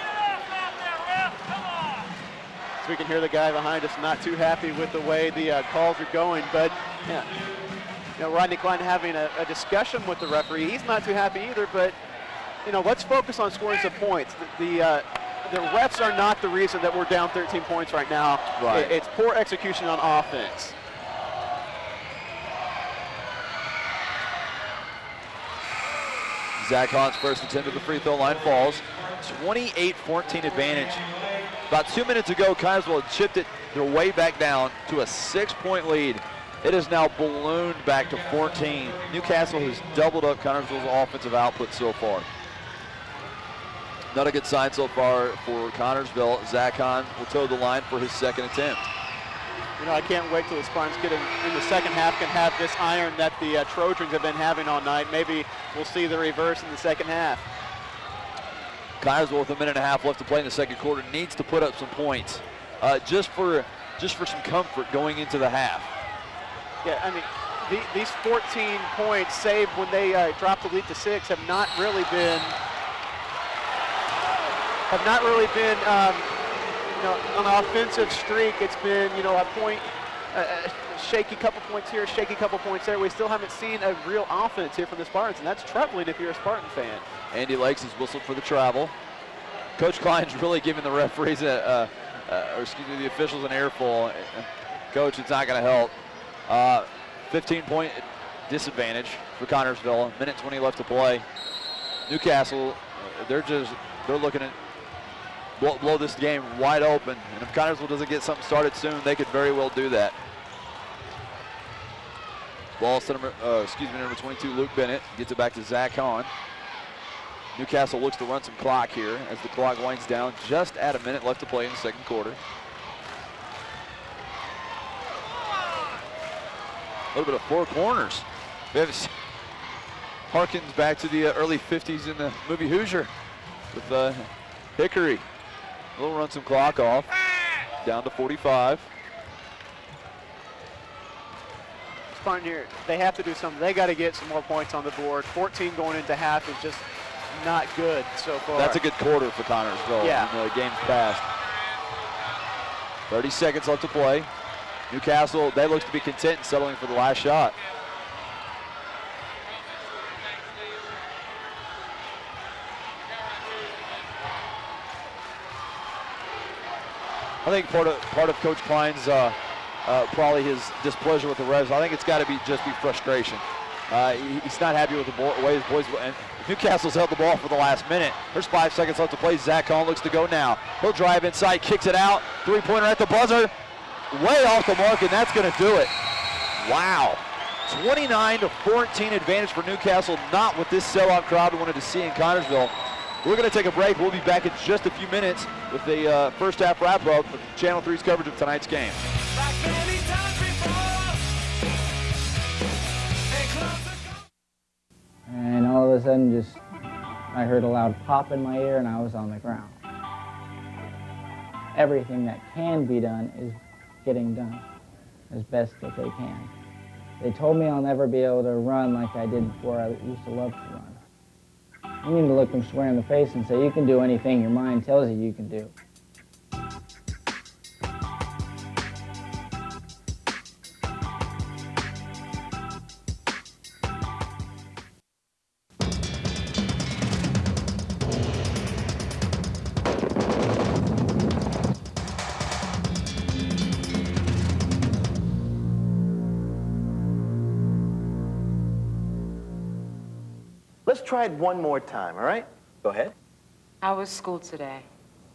So we can hear the guy behind us not too happy with the way the calls are going, but yeah. You know, Rodney Klein having a discussion with the referee. He's not too happy either, but you know, let's focus on scoring some points. The refs are not the reason that we're down 13 points right now. Right. It's poor execution on offense. Zach Hahn's first attempt at the free throw line falls. 28-14 advantage. About 2 minutes ago, Connorsville had chipped it their way back down to a 6-point lead. It has now ballooned back to 14. Newcastle has doubled up Connorsville's offensive output so far. Not a good sign so far for Connorsville. Zach Hahn will toe the line for his second attempt. You know, I can't wait till the Spartans get in the second half, can have this iron that the Trojans have been having all night. Maybe we'll see the reverse in the second half. Connorsville with a minute and a half left to play in the second quarter needs to put up some points just for some comfort going into the half. Yeah, I mean, these 14 points saved when they dropped the lead to 6 have not really been you know, on an offensive streak. It's been, you know, a point, shaky couple points here, shaky couple points there. We still haven't seen a real offense here from the Spartans, and that's troubling if you're a Spartan fan. Andy Lakes has whistled for the travel. Coach Klein's really giving the referees the officials an earful. Coach, it's not going to help. 15-point disadvantage for Connorsville. Minute 20 left to play. Newcastle, they're looking at blow this game wide open, and if Connorsville doesn't get something started soon, they could very well do that. Ball to number 22, Luke Bennett, gets it back to Zach Hahn. Newcastle looks to run some clock here as the clock winds down, just at a minute left to play in the second quarter. A little bit of four corners. We have harkens back to the early 50s in the movie Hoosier with Hickory. We'll run some clock off, down to 45. Spartan here, they have to do something. They got to get some more points on the board. 14 going into half is just not good so far. That's a good quarter for Connorsville. Yeah. In the game's past. 30 seconds left to play. Newcastle, they look to be content in settling for the last shot. I think part of Coach Klein's probably his displeasure with the refs. I think it's got to just be frustration. He's not happy with the way his boys. And Newcastle's held the ball for the last minute. There's 5 seconds left to play. Zach Hahn looks to go now. He'll drive inside, kicks it out. Three-pointer at the buzzer. Way off the mark, and that's going to do it. Wow. 29-14 advantage for Newcastle. Not what this sellout crowd wanted to see in Connorsville. We're going to take a break. We'll be back in just a few minutes with the first half wrap-up of Channel 3's coverage of tonight's game. And all of a sudden, I heard a loud pop in my ear, and I was on the ground. Everything that can be done is getting done as best that they can. They told me I'll never be able to run like I did before. I used to love to run. You need to look them square in the face and say, you can do anything your mind tells you can do. Let's try it one more time, all right? Go ahead. How was school today?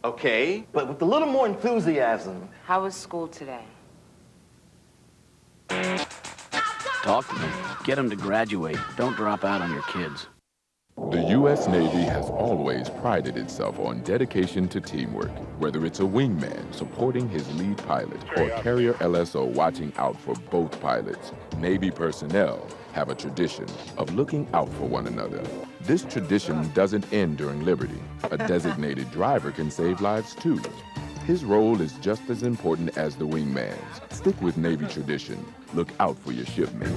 Okay, but with a little more enthusiasm. How was school today? Talk to them. Get them to graduate. Don't drop out on your kids. The U.S. Navy has always prided itself on dedication to teamwork, whether it's a wingman supporting his lead pilot or carrier LSO watching out for both pilots. Navy personnel have a tradition of looking out for one another. This tradition doesn't end during Liberty. A designated driver can save lives too. His role is just as important as the wingman's. Stick with Navy tradition. Look out for your shipmate.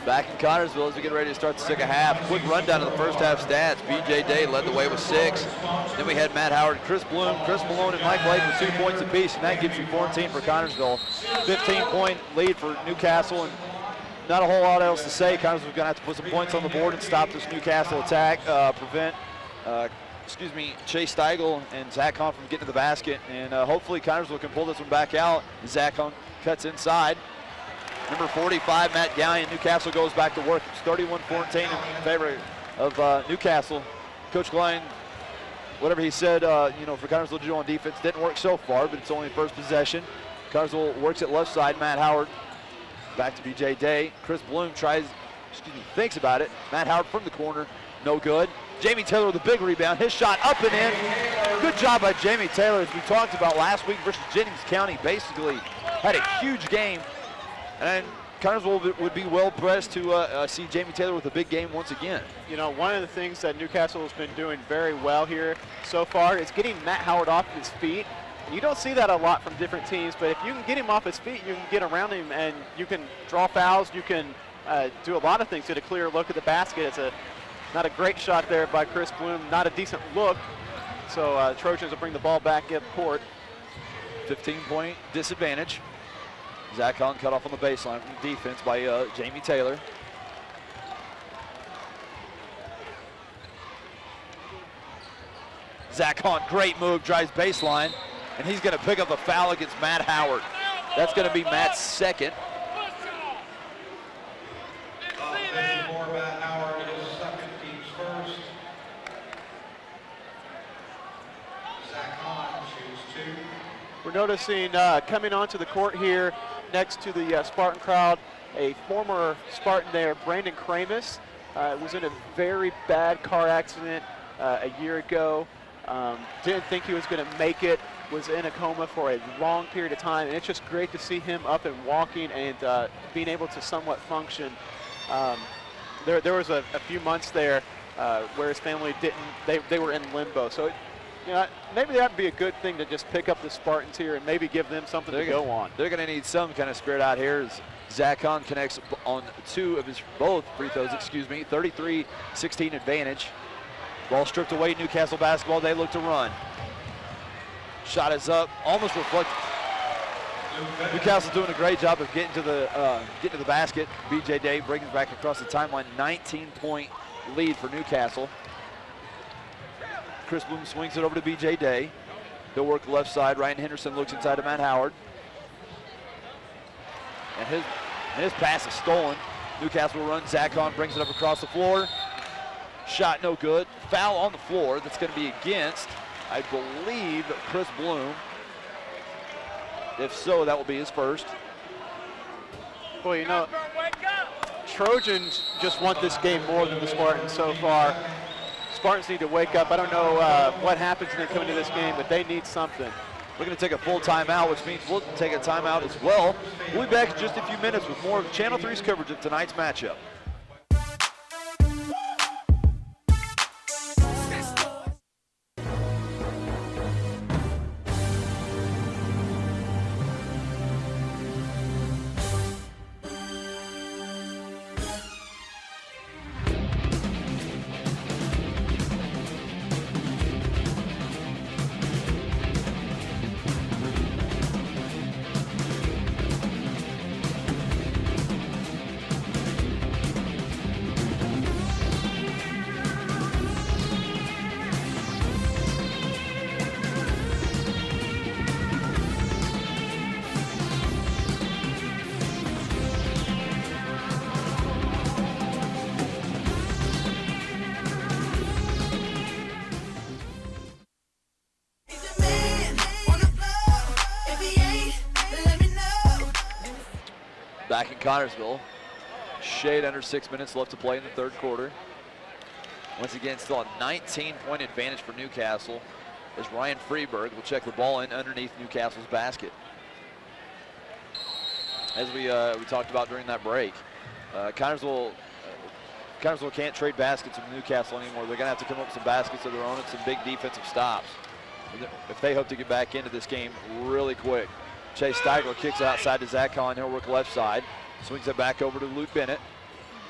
Back in Connersville as we get ready to start the second half. Quick rundown of the first half stats. B.J. Day led the way with 6. Then we had Matt Howard, Chris Bloom, Chris Malone, and Mike Lake with 2 points apiece, and that gives you 14 for Connersville. 15-point lead for Newcastle, and not a whole lot else to say. Connersville's going to have to put some points on the board and stop this Newcastle attack, prevent Chase Steigel and Zach Hahn from getting to the basket, and hopefully Connersville can pull this one back out. Zach Hahn cuts inside. Number 45, Matt Gallion. Newcastle goes back to work. It's 31-14 in favor of Newcastle. Coach Gallion, whatever he said, for Connersville to do on defense didn't work so far, but it's only first possession. Connersville works at left side. Matt Howard back to B.J. Day. Chris Bloom thinks about it. Matt Howard from the corner, no good. Jamie Taylor with a big rebound. His shot up and in. Good job by Jamie Taylor. As we talked about last week versus Jennings County, basically had a huge game. And Connersville would be well pressed to see Jamie Taylor with a big game once again. You know, One of the things that Newcastle has been doing very well here so far is getting Matt Howard off his feet. You don't see that a lot from different teams, but if you can get him off his feet, you can get around him and you can draw fouls. You can do a lot of things. Get a clear look at the basket. It's not a great shot there by Chris Bloom, not a decent look. So Trojans will bring the ball back up court. 15-point disadvantage. Zach Hahn cut off on the baseline from the defense by Jamie Taylor. Zach Hahn, great move, drives baseline, and he's going to pick up a foul against Matt Howard. That's going to be Matt's second. Matt Howard is second, team's first. Zach Hahn shoots 2. We're noticing coming onto the court here next to the Spartan crowd, a former Spartan there, Brandon Kramus, was in a very bad car accident a year ago. Didn't think he was going to make it, was in a coma for a long period of time, and it's just great to see him up and walking and being able to somewhat function. There was a few months there where his family they were in limbo. So maybe that would be a good thing to just pick up the Spartans here and maybe give them something to go on. They're going to need some kind of spirit out here as Zach Hahn connects on both free throws, 33-16 advantage. Ball stripped away, Newcastle basketball, they look to run. Shot is up, almost reflected. Newcastle's doing a great job of getting to the basket. B.J. Day brings it back across the timeline, 19-point lead for Newcastle. Chris Bloom swings it over to B.J. Day. They'll work left side. Ryan Henderson looks inside to Matt Howard. And his pass is stolen. Newcastle will run. Zach Hahn brings it up across the floor. Shot no good. Foul on the floor. That's going to be against, I believe, Chris Bloom. If so, that will be his first. Well, Trojans just want this game more than the Spartans so far. Spartans need to wake up. I don't know what happens when they come into this game, but they need something. We're going to take a full timeout, which means we'll take a timeout as well. We'll be back in just a few minutes with more of Channel 3's coverage of tonight's matchup. Back in Connersville. Shade under 6 minutes left to play in the third quarter. Once again, still a 19-point advantage for Newcastle as Ryan Freeberg will check the ball in underneath Newcastle's basket. As we talked about during that break, Connersville can't trade baskets with Newcastle anymore. They're going to have to come up with some baskets of their own and some big defensive stops if they hope to get back into this game really quick. Chase Steigler kicks it outside to Zach Hahn. He'll work left side. Swings it back over to Luke Bennett.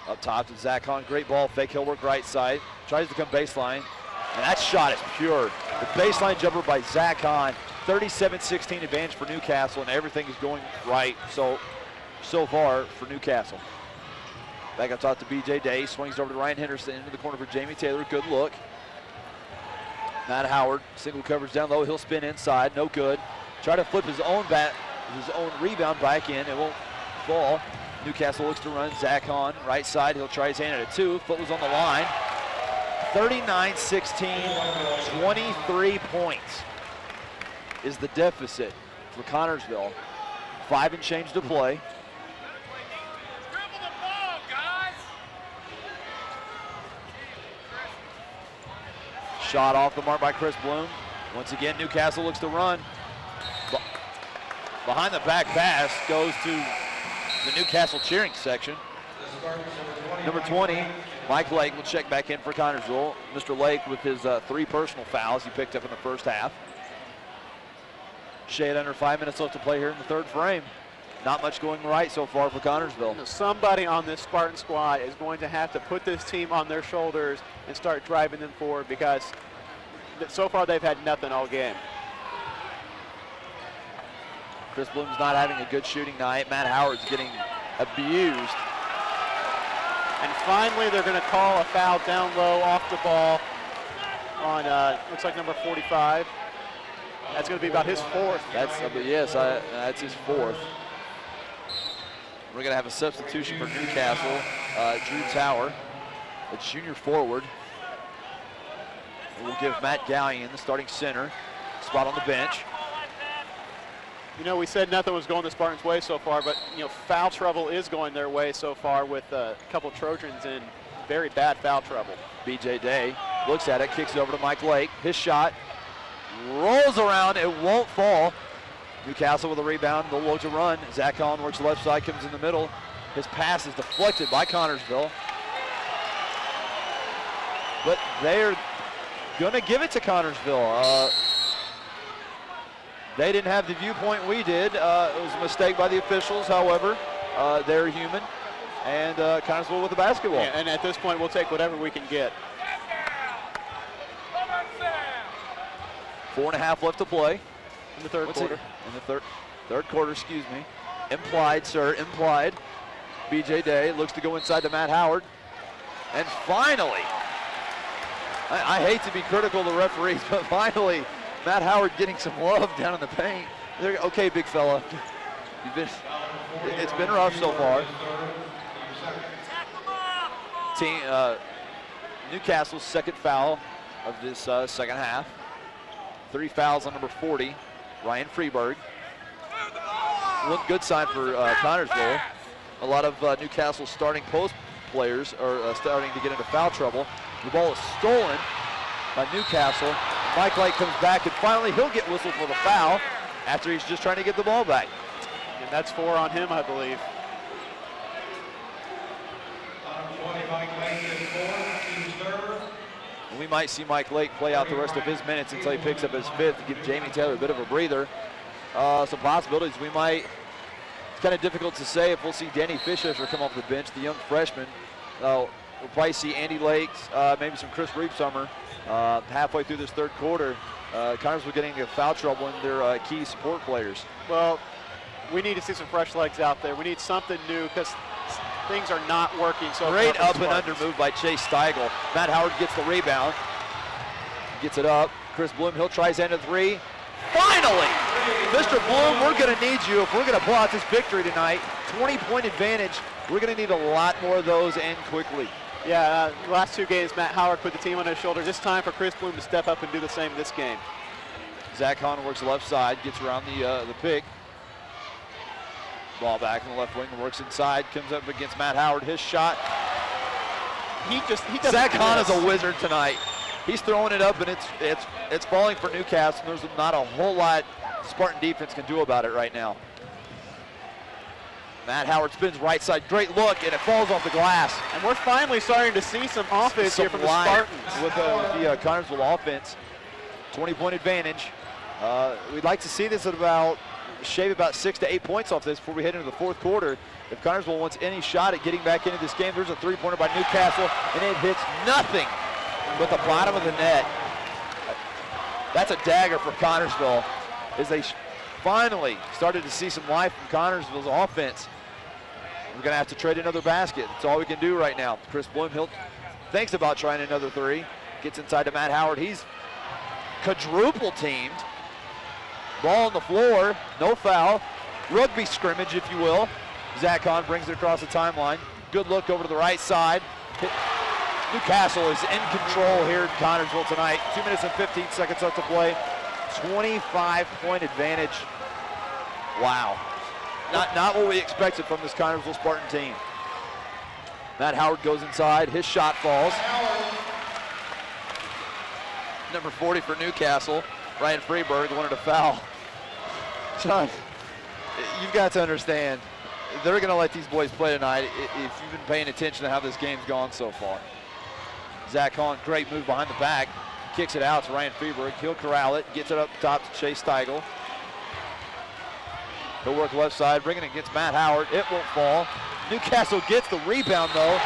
Up top to Zach Hahn. Great ball. Fake. He'll work right side. Tries to come baseline. And that shot is pure. The baseline jumper by Zach Hahn. 37-16 advantage for Newcastle, and everything is going right so far for Newcastle. Back up top to B.J. Day. Swings over to Ryan Henderson into the corner for Jamie Taylor. Good look. Matt Howard, single coverage down low. He'll spin inside. No good. Try to flip his own rebound back in. It won't fall. Newcastle looks to run. Zach Hahn, right side. He'll try his hand at a 2. Foot was on the line. 39-16, 23 points is the deficit for Connersville. 5 and change to play. Shot off the mark by Chris Bloom. Once again, Newcastle looks to run. Behind the back pass goes to the Newcastle cheering section. Number 20, Mike Lake will check back in for Connersville. Mr. Lake with his 3 personal fouls he picked up in the first half. Shade under 5 minutes left to play here in the third frame. Not much going right so far for Connersville. Somebody on this Spartan squad is going to have to put this team on their shoulders and start driving them forward, because so far they've had nothing all game. Chris Bloom's not having a good shooting night. Matt Howard's getting abused. And finally they're going to call a foul down low off the ball on, looks like number 45. That's going to be about his 4th. That's his 4th. We're going to have a substitution for Newcastle. Drew Tower, a junior forward. We'll give Matt Gallion, the starting center, spot on the bench. You know, we said nothing was going the Spartans' way so far, but, you know, foul trouble is going their way so far with a couple Trojans in very bad foul trouble. B.J. Day looks at it, kicks it over to Mike Lake. His shot rolls around, it won't fall. Newcastle with a rebound, they'll look to run. Zach Hahn works the left side, comes in the middle. His pass is deflected by Connersville. But they're gonna give it to Connersville. They didn't have the viewpoint we did. It was a mistake by the officials, however. They're human, and Connersville with the basketball. Yeah, and at this point, we'll take whatever we can get. 4.5 left to play. In the third quarter. In the third quarter, excuse me. Implied, sir, implied. B.J. Day looks to go inside to Matt Howard. And finally, I hate to be critical of the referees, but finally, Matt Howard getting some love down in the paint. Okay, big fella. It's been rough so far. Newcastle's second foul of this second half. 3 fouls on number 40, Ryan Freeberg. Good sign for Connersville. A lot of Newcastle's starting post players are starting to get into foul trouble. The ball is stolen by Newcastle. Mike Lake comes back, and finally he'll get whistled for the foul after he's just trying to get the ball back. And that's 4 on him, I believe. And we might see Mike Lake play out the rest of his minutes until he picks up his 5th to give Jamie Taylor a bit of a breather. Some possibilities. It's kind of difficult to say if we'll see Danny Fishhusher come off the bench, the young freshman. We'll probably see Andy Lakes, maybe some Chris Reepsummer halfway through this third quarter. Connersville getting into foul trouble in their key support players. Well, we need to see some fresh legs out there. We need something new because things are not working so Great up and under move by Chase Steigel. Matt Howard gets the rebound. Gets it up. Chris Bloom, he'll try his end of 3. Finally! Mr. Bloom, we're going to need you if we're going to pull out this victory tonight. 20-point advantage. We're going to need a lot more of those and quickly. Yeah, last 2 games, Matt Howard put the team on his shoulders. It's time for Chris Bloom to step up and do the same this game. Zach Hahn works the left side, gets around the pick. Ball back in the left wing, works inside, comes up against Matt Howard. His shot. He Zach Hahn is a wizard tonight. He's throwing it up, and it's falling for Newcastle. There's not a whole lot Spartan defense can do about it right now. Matt Howard spins right side, great look, and it falls off the glass. And we're finally starting to see some offense here from the Spartans. With the Connersville offense, 20-point advantage. We'd like to see this at shave about 6 to 8 points off this before we head into the fourth quarter. If Connersville wants any shot at getting back into this game, there's a three-pointer by Newcastle, and it hits nothing but the bottom of the net. That's a dagger for Connersville as they finally started to see some life from Connersville's offense. We're going to have to trade another basket. That's all we can do right now. Chris Bloomhill thinks about trying another three. Gets inside to Matt Howard. He's quadruple teamed. Ball on the floor, no foul. Rugby scrimmage, if you will. Zach Hahn brings it across the timeline. Good look over to the right side. Newcastle is in control here in Connersville tonight. 2 minutes and 15 seconds left to play. 25-point advantage. Wow. Not what we expected from this Connersville Spartan team. Matt Howard goes inside. His shot falls. Number 40 for Newcastle, Ryan Freeberg, wanted a foul. John, you've got to understand, they're going to let these boys play tonight if you've been paying attention to how this game's gone so far. Zach Hahn, great move behind the back. Kicks it out to Ryan Freeberg. He'll corral it, gets it up top to Chase Steigel. He'll work left side, bringing it against Matt Howard. It won't fall. Newcastle gets the rebound, though.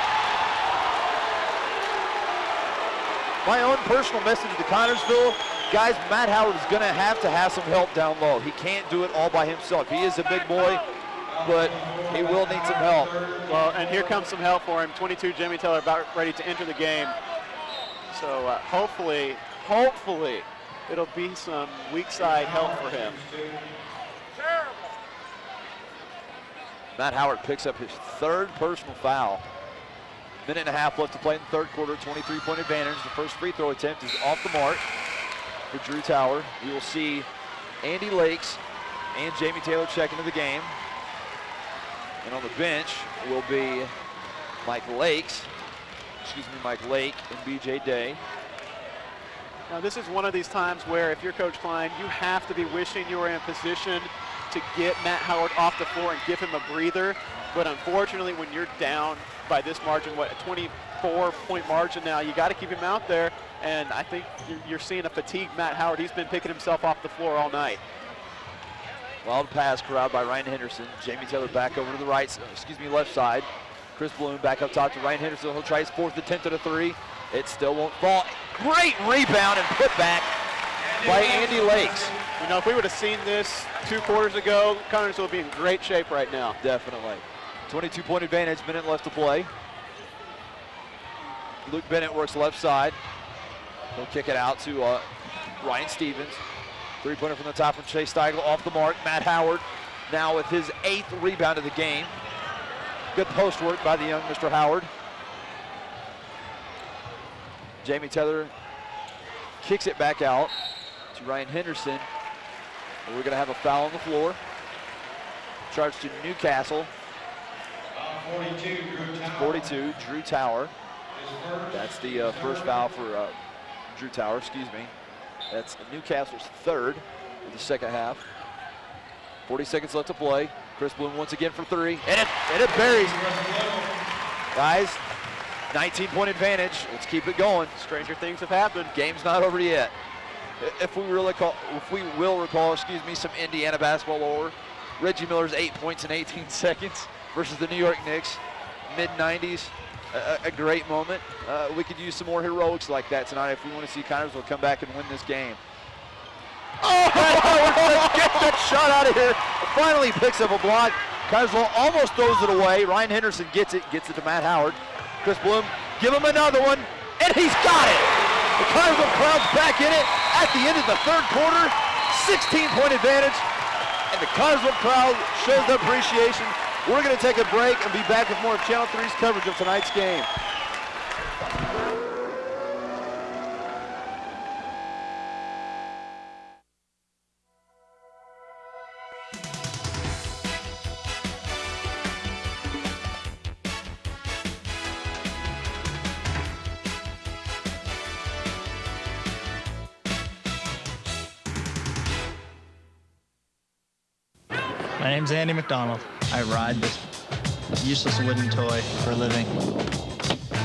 My own personal message to Connersville, guys, Matt Howard is going to have some help down low. He can't do it all by himself. He is a big boy, but he will need some help. Well, and here comes some help for him. 22, Jamie Taylor, about ready to enter the game. So hopefully, it'll be some weak side help for him. Matt Howard picks up his third personal foul. Minute and a half left to play in the third quarter, 23-point advantage. The first free throw attempt is off the mark for Drew Tower. We will see Andy Lakes and Jamie Taylor check into the game. And on the bench will be Mike Lake and BJ Day. Now this is one of these times where if you're Coach Klein, you have to be wishing you were in position to get Matt Howard off the floor and give him a breather. But unfortunately, when you're down by this margin, a 24-point margin now, you got to keep him out there. And I think you're seeing a fatigued Matt Howard. He's been picking himself off the floor all night. Wild pass corralled by Ryan Henderson. Jamie Taylor back over to the left side. Chris Bloom back up top to Ryan Henderson. He'll try his fourth attempt at a three. It still won't fall. Great rebound and put back by Andy Lakes. You know, if we would have seen this 2 quarters ago, Connersville would be in great shape right now. Definitely. 22-point advantage, minute left to play. Luke Bennett works left side. He'll kick it out to Ryan Stevens. Three-pointer from the top from Chase Steigel, off the mark. Matt Howard now with his 8th rebound of the game. Good post work by the young Mr. Howard. Jamie Taylor kicks it back out to Ryan Henderson. And we're going to have a foul on the floor. Charged to Newcastle. 42, Drew Tower. That's the first foul for Drew Tower, That's Newcastle's third in the second half. 40 seconds left to play. Chris Bloom once again for three, and it buries. Guys, 19-point advantage. Let's keep it going. Stranger things have happened. Game's not over yet. If we will recall, some Indiana basketball lore, Reggie Miller's 8 points in 18 seconds versus the New York Knicks, mid-90s. A great moment. We could use some more heroics like that tonight if we want to see Connersville come back and win this game. Oh, get that shot out of here. Finally picks up a block. Connersville almost throws it away. Ryan Henderson gets it to Matt Howard. Chris Bloom, give him another one, and he's got it. The Connersville crowd's back in it at the end of the third quarter. 16-point advantage, and the Connersville crowd shows their appreciation. We're going to take a break and be back with more of Channel 3's coverage of tonight's game. My name's Andy McDonald. I ride this useless wooden toy for a living.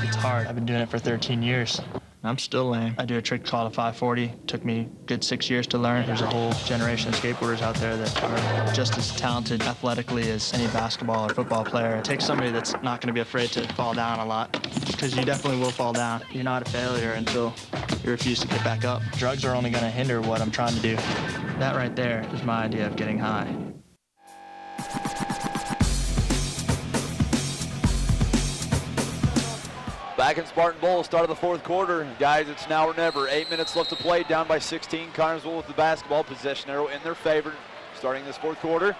It's hard. I've been doing it for 13 years. I'm still lame. I do a trick called a 540. Took me a good 6 years to learn. There's a whole generation of skateboarders out there that are just as talented athletically as any basketball or football player. It takes somebody that's not going to be afraid to fall down a lot, because you definitely will fall down. You're not a failure until you refuse to get back up. Drugs are only going to hinder what I'm trying to do. That right there is my idea of getting high. Back in Spartan Bowl, start of the fourth quarter. Guys, it's now or never. 8 minutes left to play, down by 16. Connersville with the basketball, possession arrow in their favor. Starting this fourth quarter,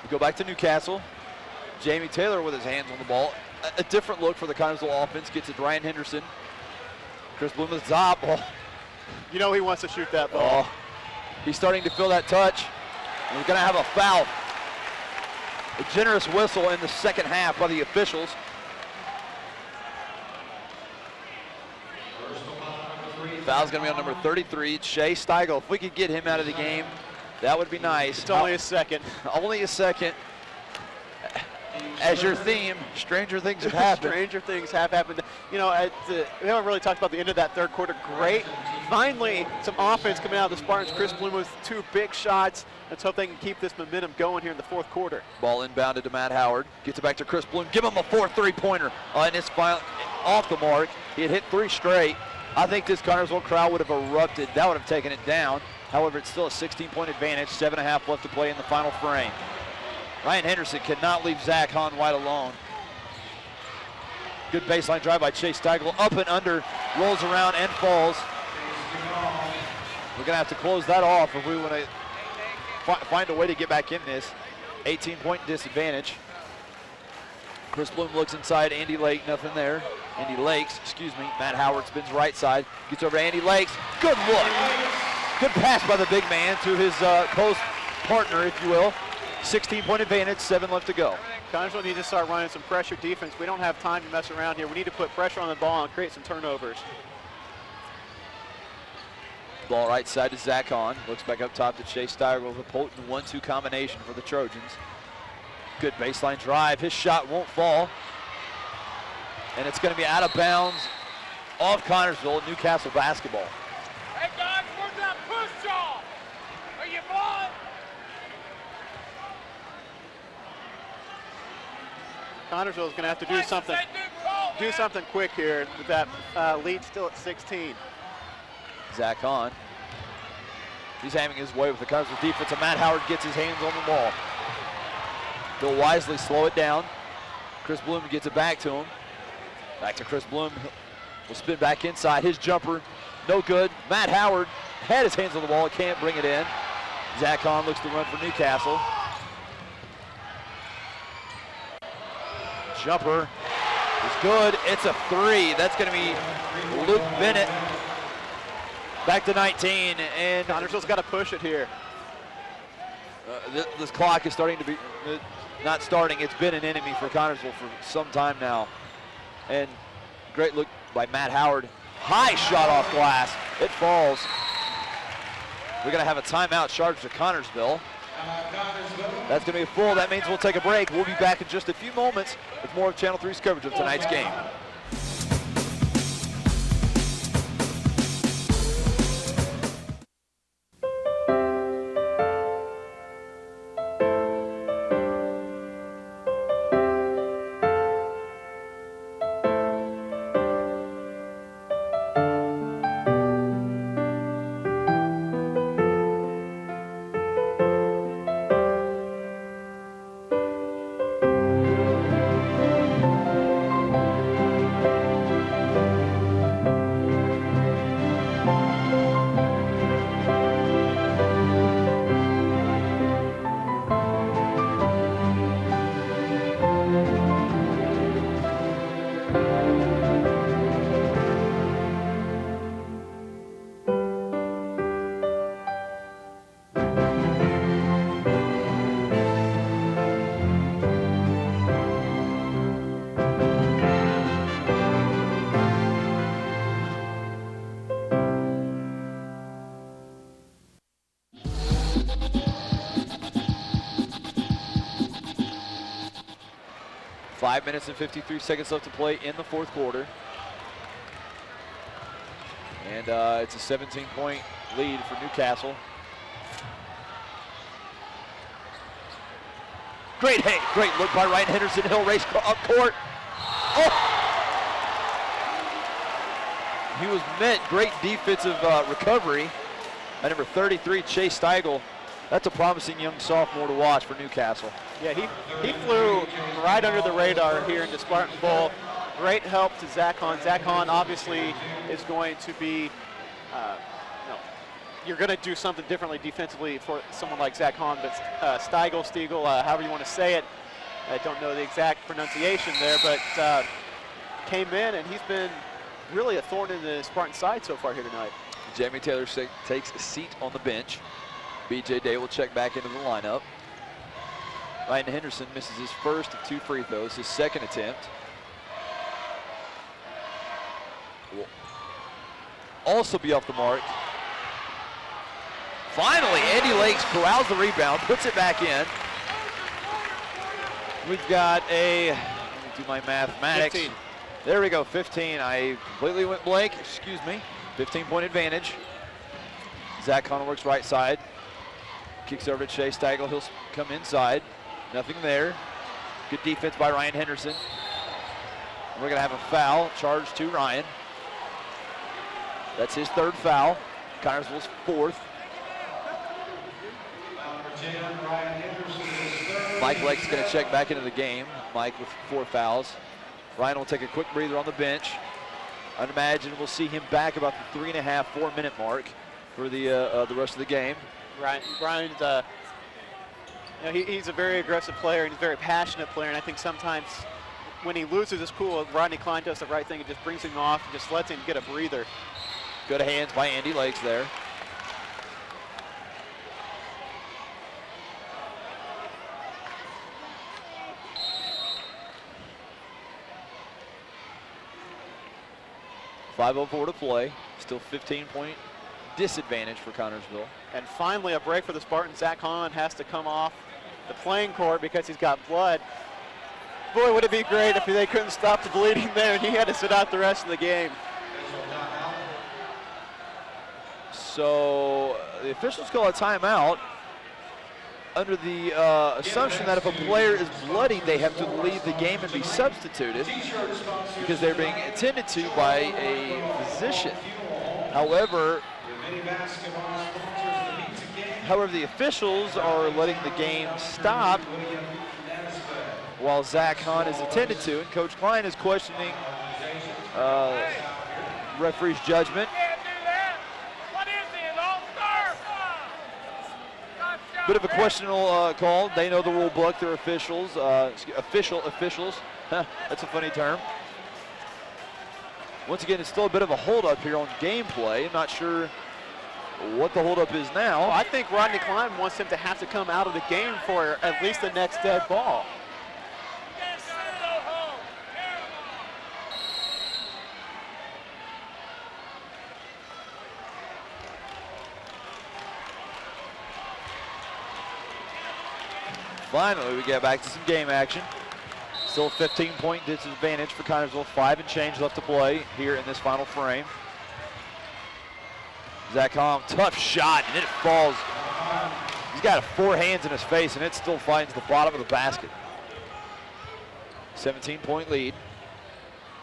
we go back to Newcastle. Jamie Taylor with his hands on the ball. A different look for the Connersville offense. Gets it Ryan Henderson. Chris Bloom with the top. Oh. You know he wants to shoot that ball. Oh. He's starting to feel that touch. And we're going to have a foul. A generous whistle in the second half by the officials. Foul's going to be on number 33, Shea Steigel. If we could get him out of the game, that would be nice. It's only a second. Only a second. As your theme, stranger things have happened. Stranger things have happened. You know, we haven't really talked about the end of that third quarter. Great. Finally, some offense coming out of the Spartans. Chris Bloom with 2 big shots. Let's hope they can keep this momentum going here in the fourth quarter. Ball inbounded to Matt Howard. Gets it back to Chris Bloom. Give him a 4 3-pointer. And it's off the mark. He had hit 3 straight. I think this Connersville crowd would have erupted. That would have taken it down. However, it's still a 16-point advantage. 7.5 left to play in the final frame. Ryan Henderson cannot leave Zach Hahn wide alone. Good baseline drive by Chase Steigel. Up and under, rolls around and falls. We're going to have to close that off if we want to find a way to get back in this. 18-point disadvantage. Chris Bloom looks inside. Andy Lake, nothing there. Andy Lakes, excuse me. Matt Howard spins right side. Gets over to Andy Lakes. Good look. Good pass by the big man to his close partner, if you will. 16-point advantage, 7 left to go. Connersville needs to start running some pressure defense. We don't have time to mess around here. We need to put pressure on the ball and create some turnovers. Ball right side to Zach Hahn. Looks back up top to Chase Steigel with a potent 1-2 combination for the Trojans. Good baseline drive. His shot won't fall. And it's going to be out of bounds off Connersville, Newcastle basketball. Hey guys, where's that push job? Are you blind? Connersville is going to have to do something quick here with that lead still at 16. Zach Hahn. He's having his way with the Connersville defense, and Matt Howard gets his hands on the ball. Bill Wisely slow it down. Chris Bloom gets it back to him. Back to Chris Bloom. Will spin back inside. His jumper, no good. Matt Howard had his hands on the ball, can't bring it in. Zach Hahn looks to run for Newcastle. Jumper is good. It's a 3. That's going to be Luke Bennett. Back to 19, and Connersville's got to push it here. This clock is starting to be, not starting, it's been an enemy for Connersville for some time now. And great look by Matt Howard. High shot off glass. It falls. We're going to have a timeout charged to Connersville. That's going to be full. That means we'll take a break. We'll be back in just a few moments with more of Channel 3's coverage of tonight's game. 5 minutes and 53 seconds left to play in the fourth quarter. And it's a 17-point lead for Newcastle. Great look by Ryan Henderson. He'll race up court. Oh! He was met. Great defensive recovery by number 33, Chase Steigel. That's a promising young sophomore to watch for Newcastle. Yeah, he flew right under the radar here in the Spartan Bowl. Great help to Zach Hahn. Zach Hahn obviously is going to be, you're going to do something differently defensively for someone like Zach Hahn, but Stiegel, however you want to say it, I don't know the exact pronunciation there, but came in and he's been really a thorn in the Spartan side so far here tonight. Jamie Taylor takes a seat on the bench. BJ Day will check back into the lineup. Ryan Henderson misses his first of 2 free throws, his second attempt. Will also be off the mark. Finally, Andy Lakes corrals the rebound, puts it back in. We've got let me do my mathematics. 15. There we go, 15. I completely went blank, excuse me. 15-point advantage. Zach Hahn works right side. Kicks over to Chase Steigel, he'll come inside. Nothing there. Good defense by Ryan Henderson. We're gonna have a foul charged to Ryan. That's his 3rd foul. Connersville's 4th. Mike Lake's going to check back into the game. Mike with 4 fouls. Ryan will take a quick breather on the bench. I'd imagine we'll see him back about the 3.5, 4-minute mark for the rest of the game. Ryan's he's a very aggressive player and he's a very passionate player, and I think sometimes when he loses his cool, Rodney Klein does the right thing and just brings him off and just lets him get a breather. Good hands by Andy Lakes there. .504 to play. Still 15-point disadvantage for Connersville. And finally a break for the Spartans. Zach Hahn has to come off the playing court because he's got blood. Boy, would it be great if they couldn't stop the bleeding there and he had to sit out the rest of the game. So the officials call a timeout under the assumption that if a player is bloodied, they have to leave the game and be substituted because they're being attended to by a physician. However, the officials are letting the game stop while Zach Hahn is attended to, and Coach Klein is questioning referee's judgment. Bit of a questionable call. They know the rule book. They're officials, officials. That's a funny term. Once again, it's still a bit of a holdup here on gameplay. I'm not sure what the holdup is now. Well, I think Rodney Klein wants him to have to come out of the game for at least the next dead ball. Finally, we get back to some game action. Still a 15-point disadvantage for Connersville. 5 and change left to play here in this final frame. Zach Hahn, tough shot, and it falls. He's got 4 hands in his face, and it still finds the bottom of the basket. 17-point lead.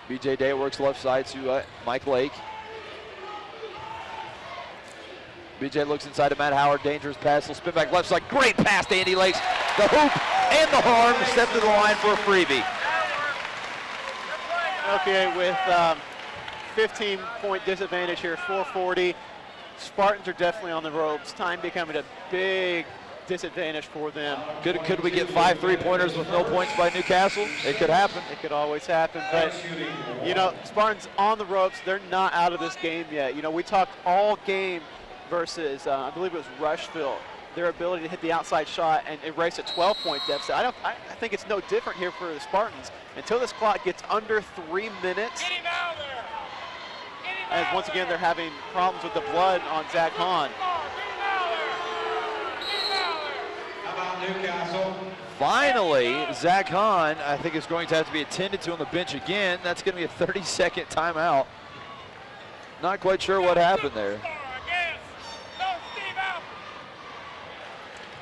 BJ Day works left side to Mike Lake. BJ looks inside to Matt Howard. Dangerous pass. He'll spin back left side. Great pass to Andy Lakes. The hoop and the harm. Step to the line for a freebie. Okay, with 15-point disadvantage here, 4:40. Spartans are definitely on the ropes. Time becoming a big disadvantage for them. Could we get 5 3-pointers with no points by Newcastle? It could happen. It could always happen, but Spartans on the ropes. They're not out of this game yet. We talked all game versus, I believe it was Rushville, their ability to hit the outside shot and erase a 12-point deficit. I think it's no different here for the Spartans. Until this clock gets under 3 minutes, as once again they're having problems with the blood on Zach Hahn. How about Newcastle? finally, Zach Hahn, I think, is going to have to be attended to on the bench again. That's going to be a 30-second timeout. Not quite sure what happened there.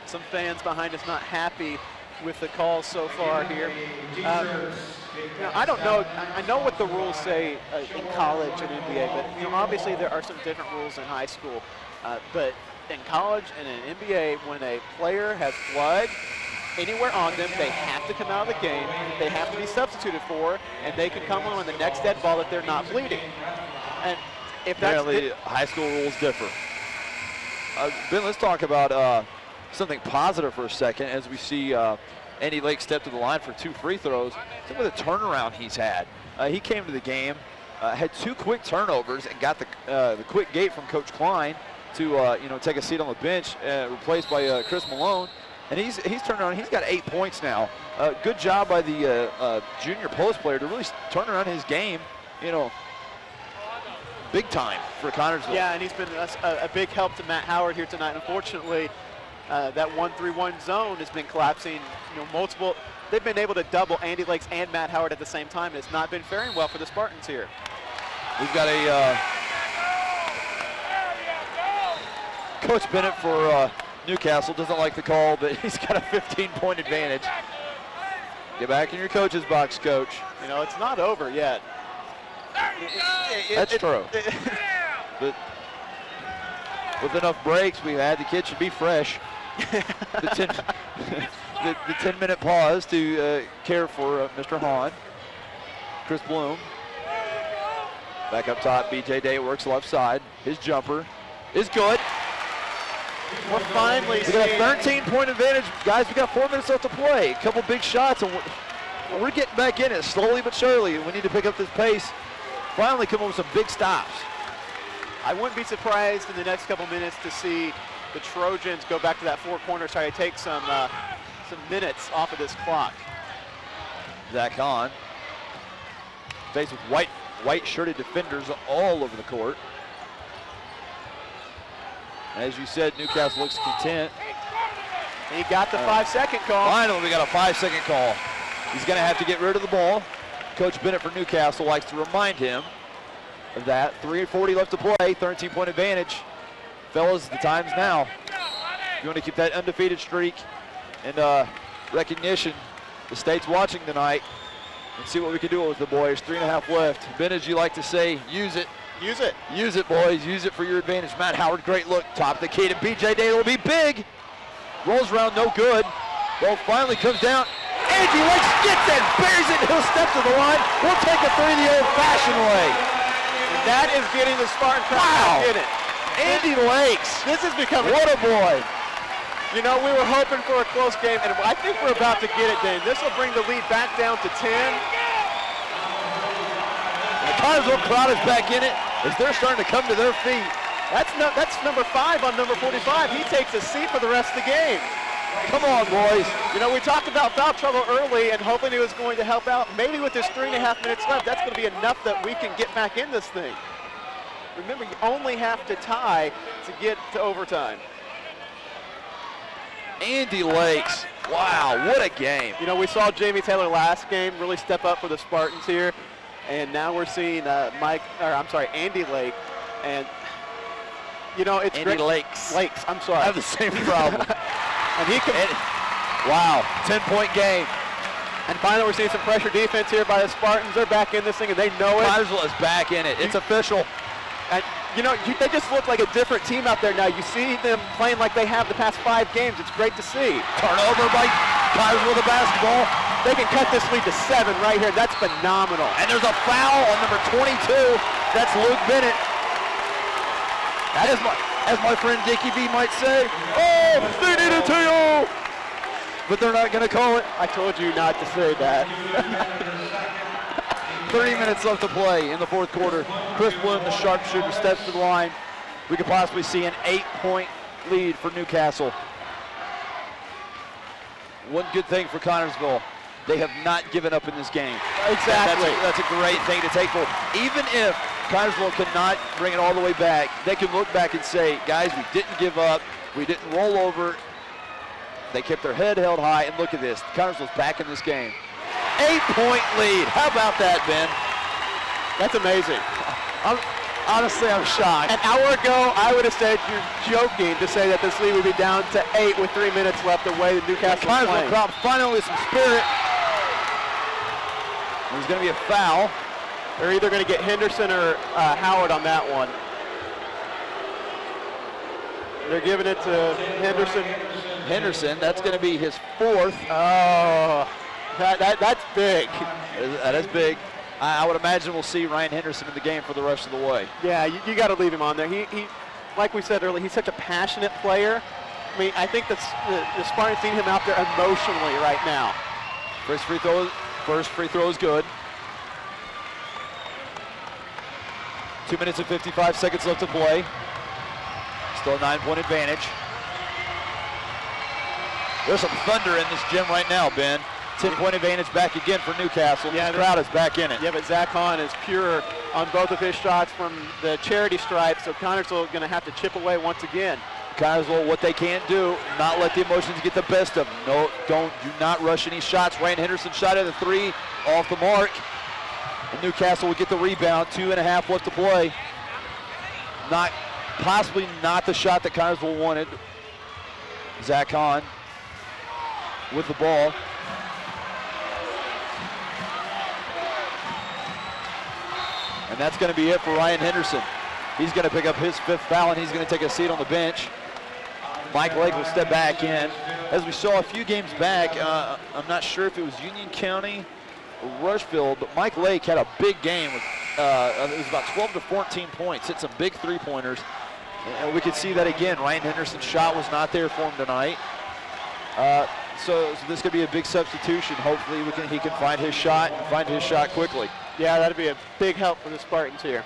Some fans behind us not happy with the calls so far here. I don't know. I know what the rules say in college and NBA, but obviously there are some different rules in high school. But in college and in NBA, when a player has blood anywhere on them, they have to come out of the game. They have to be substituted for, and they can come on the next dead ball if they're not bleeding. And if apparently, high school rules differ. Ben, let's talk about something positive for a second as we see Andy Lake step to the line for 2 free throws. Look at the turnaround he's had. He came to the game, had 2 quick turnovers, and got the quick gate from Coach Klein to take a seat on the bench, replaced by Chris Malone. And he's turned around. He's got 8 points now. Good job by the junior post player to really turn around his game. Big time for Connersville. Yeah, and he's been a big help to Matt Howard here tonight. Unfortunately, that 1-3-1 zone has been collapsing. Multiple. They've been able to double Andy Lakes and Matt Howard at the same time, and it's not been faring well for the Spartans here. We've got a Coach Bennett for Newcastle doesn't like the call, but he's got a 15-point advantage. Get back in your coach's box, Coach. It's not over yet. That's true. But with enough breaks we've had, the kid should be fresh. The 10-minute pause to care for Mr. Hahn. Chris Bloom. Back up top, BJ Day works left side. His jumper is good. We're finally we got a 13-point advantage. Guys, we got 4 minutes left to play. A couple big shots, and we're getting back in it slowly but surely. We need to pick up this pace. Finally come up with some big stops. I wouldn't be surprised in the next couple minutes to see the Trojans go back to that 4 corners, try to take some minutes off of this clock. Zach Hahn faced with white shirted defenders all over the court. As you said, Newcastle looks content. He got the 5-second call. Finally, we got a 5-second call. He's going to have to get rid of the ball. Coach Bennett for Newcastle likes to remind him of that. 3:40 left to play, 13-point advantage. Fellas, the time's now. You want to keep that undefeated streak and recognition. The state's watching tonight. Let's see what we can do with the boys. 3.5 left. Ben, as you like to say, use it. Use it. Use it, boys. Use it for your advantage. Matt Howard, great look. Top of the key to BJ Day. It'll be big. Rolls around, no good. Ball finally comes down. Andy Lakes gets it, buries it. He'll step to the line. We'll take a 3 the old-fashioned way. And that is getting the Spartan crowd back in it. Andy Lakes. This is becoming. What a boy. We were hoping for a close game, and I think we're about to get it, Dane. This will bring the lead back down to 10. The Connersville crowd is back in it as they're starting to come to their feet. That's number 5 on number 45. He takes a seat for the rest of the game. Come on, boys. We talked about foul trouble early and hoping it was going to help out. Maybe with this 3.5 minutes left, that's going to be enough that we can get back in this thing. Remember, you only have to tie to get to overtime. Andy Lakes. Wow, what a game. We saw Jamie Taylor last game really step up for the Spartans here. And now we're seeing Andy Lake. And, it's Andy Lakes. Lakes, I'm sorry. I have the same problem. And he can. Wow, 10-point game. And finally, we're seeing some pressure defense here by the Spartans. They're back in this thing, and they know it. Connersville is back in it. It's official. And, they just look like a different team out there now. You see them playing like they have the past 5 games. It's great to see. Turnover by Connersville with the basketball. They can cut this lead to 7 right here. That's phenomenal. And there's a foul on number 22. That's Luke Bennett. That is as my friend Dickie V might say, oh, they need a TO! But they're not going to call it. I told you not to say that. 30 minutes left to play in the 4th quarter. Chris Bloom, the sharpshooter, steps to the line. We could possibly see an 8-point lead for Newcastle. One good thing for Connersville, they have not given up in this game. Exactly. That's a great thing to take for. Even if Connersville cannot bring it all the way back, they can look back and say, guys, we didn't give up. We didn't roll over. They kept their head held high, and look at this. Connersville's back in this game. 8-point lead. How about that, Ben? That's amazing. Honestly, I'm shocked. An hour ago, I would have said you're joking to say that this lead would be down to 8 with 3 minutes left the way the Newcastle Connersville crowd finally with some spirit. There's going to be a foul. They're either going to get Henderson or Howard on that one. They're giving it to Henderson. Henderson, that's going to be his 4th. Oh, that's big. That is big. I would imagine we'll see Ryan Henderson in the game for the rest of the way. Yeah, you got to leave him on there. He, like we said earlier, he's such a passionate player. I mean, I think the Spartans need him out there emotionally right now. First free throw is good. 2 minutes and 55 seconds left to play. Still a 9-point advantage. There's some thunder in this gym right now, Ben. 10-point advantage back again for Newcastle. Yeah, the crowd is back in it. Yeah, but Zach Hahn is pure on both of his shots from the charity stripe, so Connersville is going to have to chip away once again. Connersville, what they can't do, not let the emotions get the best of them. No, do not rush any shots. Ryan Henderson shot at the 3 off the mark. And Newcastle will get the rebound. 2.5 left to play. Possibly not the shot that Connersville wanted. Zach Hahn with the ball. And that's going to be it for Ryan Henderson. He's going to pick up his 5th foul, and he's going to take a seat on the bench. Mike Lake will step back in. As we saw a few games back, I'm not sure if it was Union County or Rushville, but Mike Lake had a big game. With, it was about 12 to 14 points, hit some big 3-pointers. And we could see that again. Ryan Henderson's shot was not there for him tonight. So this could be a big substitution. Hopefully he can find his shot and find his shot quickly. Yeah, that'd be a big help for the Spartans here.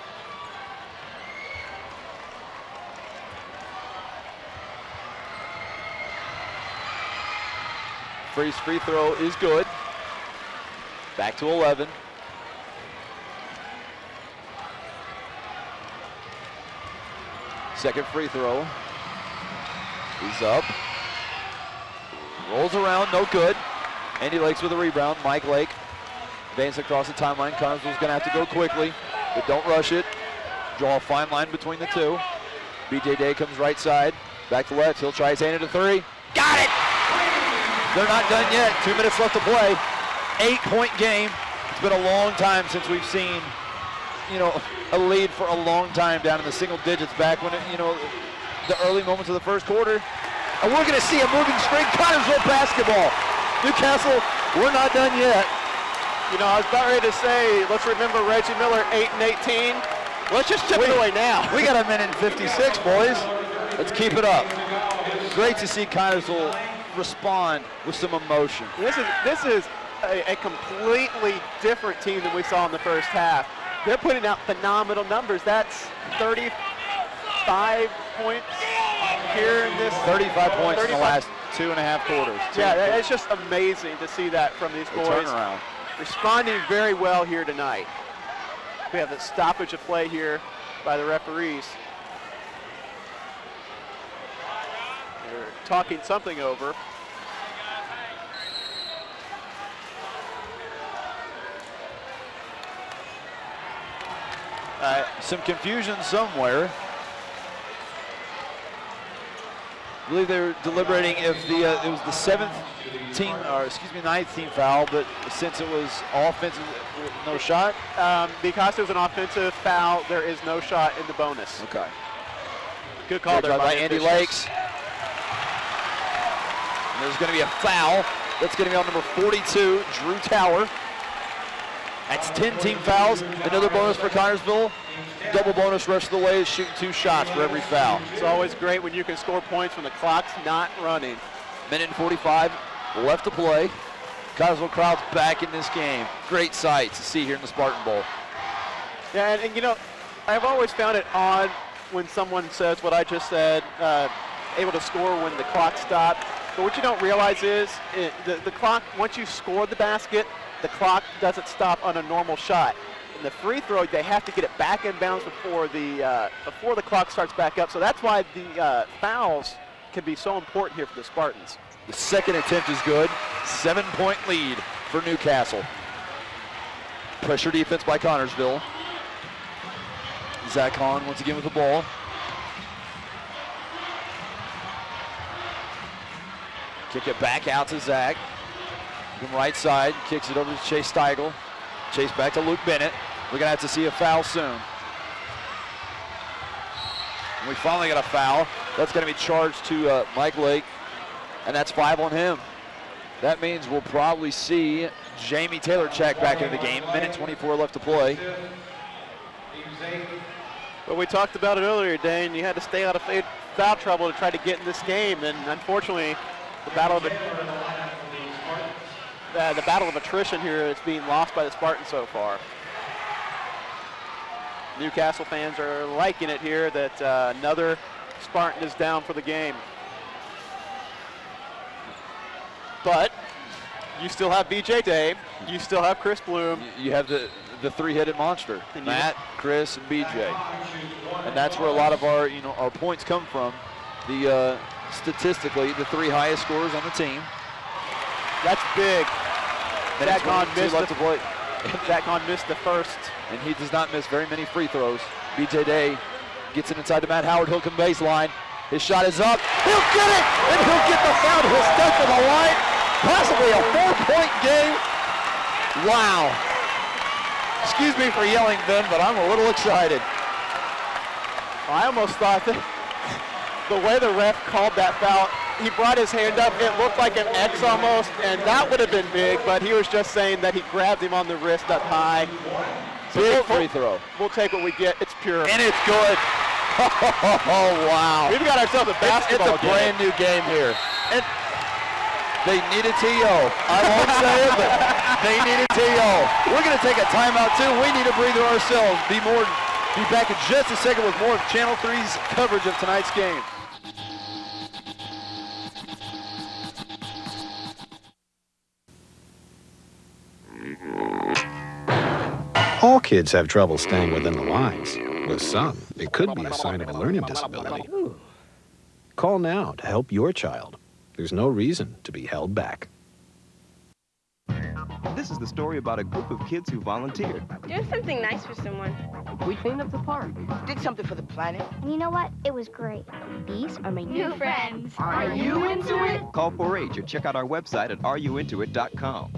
Free throw is good. Back to 11. Second free throw. He's up. Rolls around, no good. Andy Lake's with a rebound. Mike Lake advances across the timeline. Connersville's going to have to go quickly, but don't rush it. Draw a fine line between the two. BJ Day comes right side. Back to left. He'll try his hand at a 3. Got it! They're not done yet. 2 minutes left to play. 8-point game. It's been a long time since we've seen, a lead for a long time down in the single digits back when, the early moments of the first quarter. And we're going to see a moving string. Connersville basketball. Newcastle, we're not done yet. I was about ready to say, let's remember Reggie Miller, 8 and 18. Let's just chip it away now. We got a minute and 56, boys. Let's keep it up. Great to see Connersville respond with some emotion. This is a completely different team than we saw in the first half. They're putting out phenomenal numbers. That's 35 points here in this. 35 points in the last 2.5 quarters. Yeah, it's just amazing to see that from these boys. Turnaround. Responding very well here tonight. We have a stoppage of play here by the referees. They're talking something over. Some confusion somewhere. I believe they were deliberating if it was the 9th team foul, but since it was offensive, no shot? Because it was an offensive foul, there is no shot in the bonus. Okay. Good call there by Andy Lakes. And there's going to be a foul. That's going to be on number 42, Drew Tower. That's 10 team fouls. Another bonus for Connersville. Double bonus rest of the way is shooting 2 shots for every foul. It's always great when you can score points when the clock's not running. Minute and 45 left to play. Connersville crowd's back in this game. Great sight to see here in the Spartan Bowl. Yeah, and I've always found it odd when someone says what I just said, able to score when the clock stopped. But what you don't realize is the clock, once you score the basket, the clock doesn't stop on a normal shot. In the free throw, they have to get it back in bounds before the clock starts back up. So that's why the fouls can be so important here for the Spartans. The second attempt is good. 7-point lead for Newcastle. Pressure defense by Connorsville. Zach Hahn once again with the ball. Kick it back out to Zach. From right side, kicks it over to Chase Steigel. Chase back to Luke Bennett. We're gonna have to see a foul soon. We finally got a foul. That's gonna be charged to Mike Lake, and that's 5 on him. That means we'll probably see Jamie Taylor check back into the game. Minute 24 left to play. Well, we talked about it earlier, Dane. You had to stay out of foul trouble to try to get in this game, and unfortunately, the battle of attrition here is being lost by the Spartans so far. Newcastle fans are liking it here that another Spartan is down for the game. But you still have BJ Day, you still have Chris Bloom. You have the three-headed monster, Matt, Chris, and BJ. And that's where a lot of our our points come from. The statistically, the 3 highest scorers on the team. That's big. Zach Hahn missed the first. And he does not miss very many free throws. BJ Day gets it inside to Matt Howard. He'll come baseline. His shot is up. He'll get it, and he'll get the foul. He'll step to the line. Possibly a 4-point game. Wow. Excuse me for yelling, Ben, but I'm a little excited. I almost thought that the way the ref called that foul, he brought his hand up, it looked like an X almost, and that would have been big, but he was just saying that he grabbed him on the wrist up high. So big free throw. We'll take what we get. It's pure. And it's good. Oh, wow. We've got ourselves a basketball It's a brand new game here. And they need a TO. I won't say it, but they need a TO. We're going to take a timeout, too. We need a breather ourselves. Be back in just a second with more of Channel 3's coverage of tonight's game. All kids have trouble staying within the lines. With some, it could be a sign of a learning disability. Call now to help your child. There's no reason to be held back. This is the story about a group of kids who volunteered. Doing something nice for someone. We cleaned up the park. Did something for the planet. And you know what? It was great. These are my New friends. Are you into it? Call 4-H or check out our website at areyouintoit.com.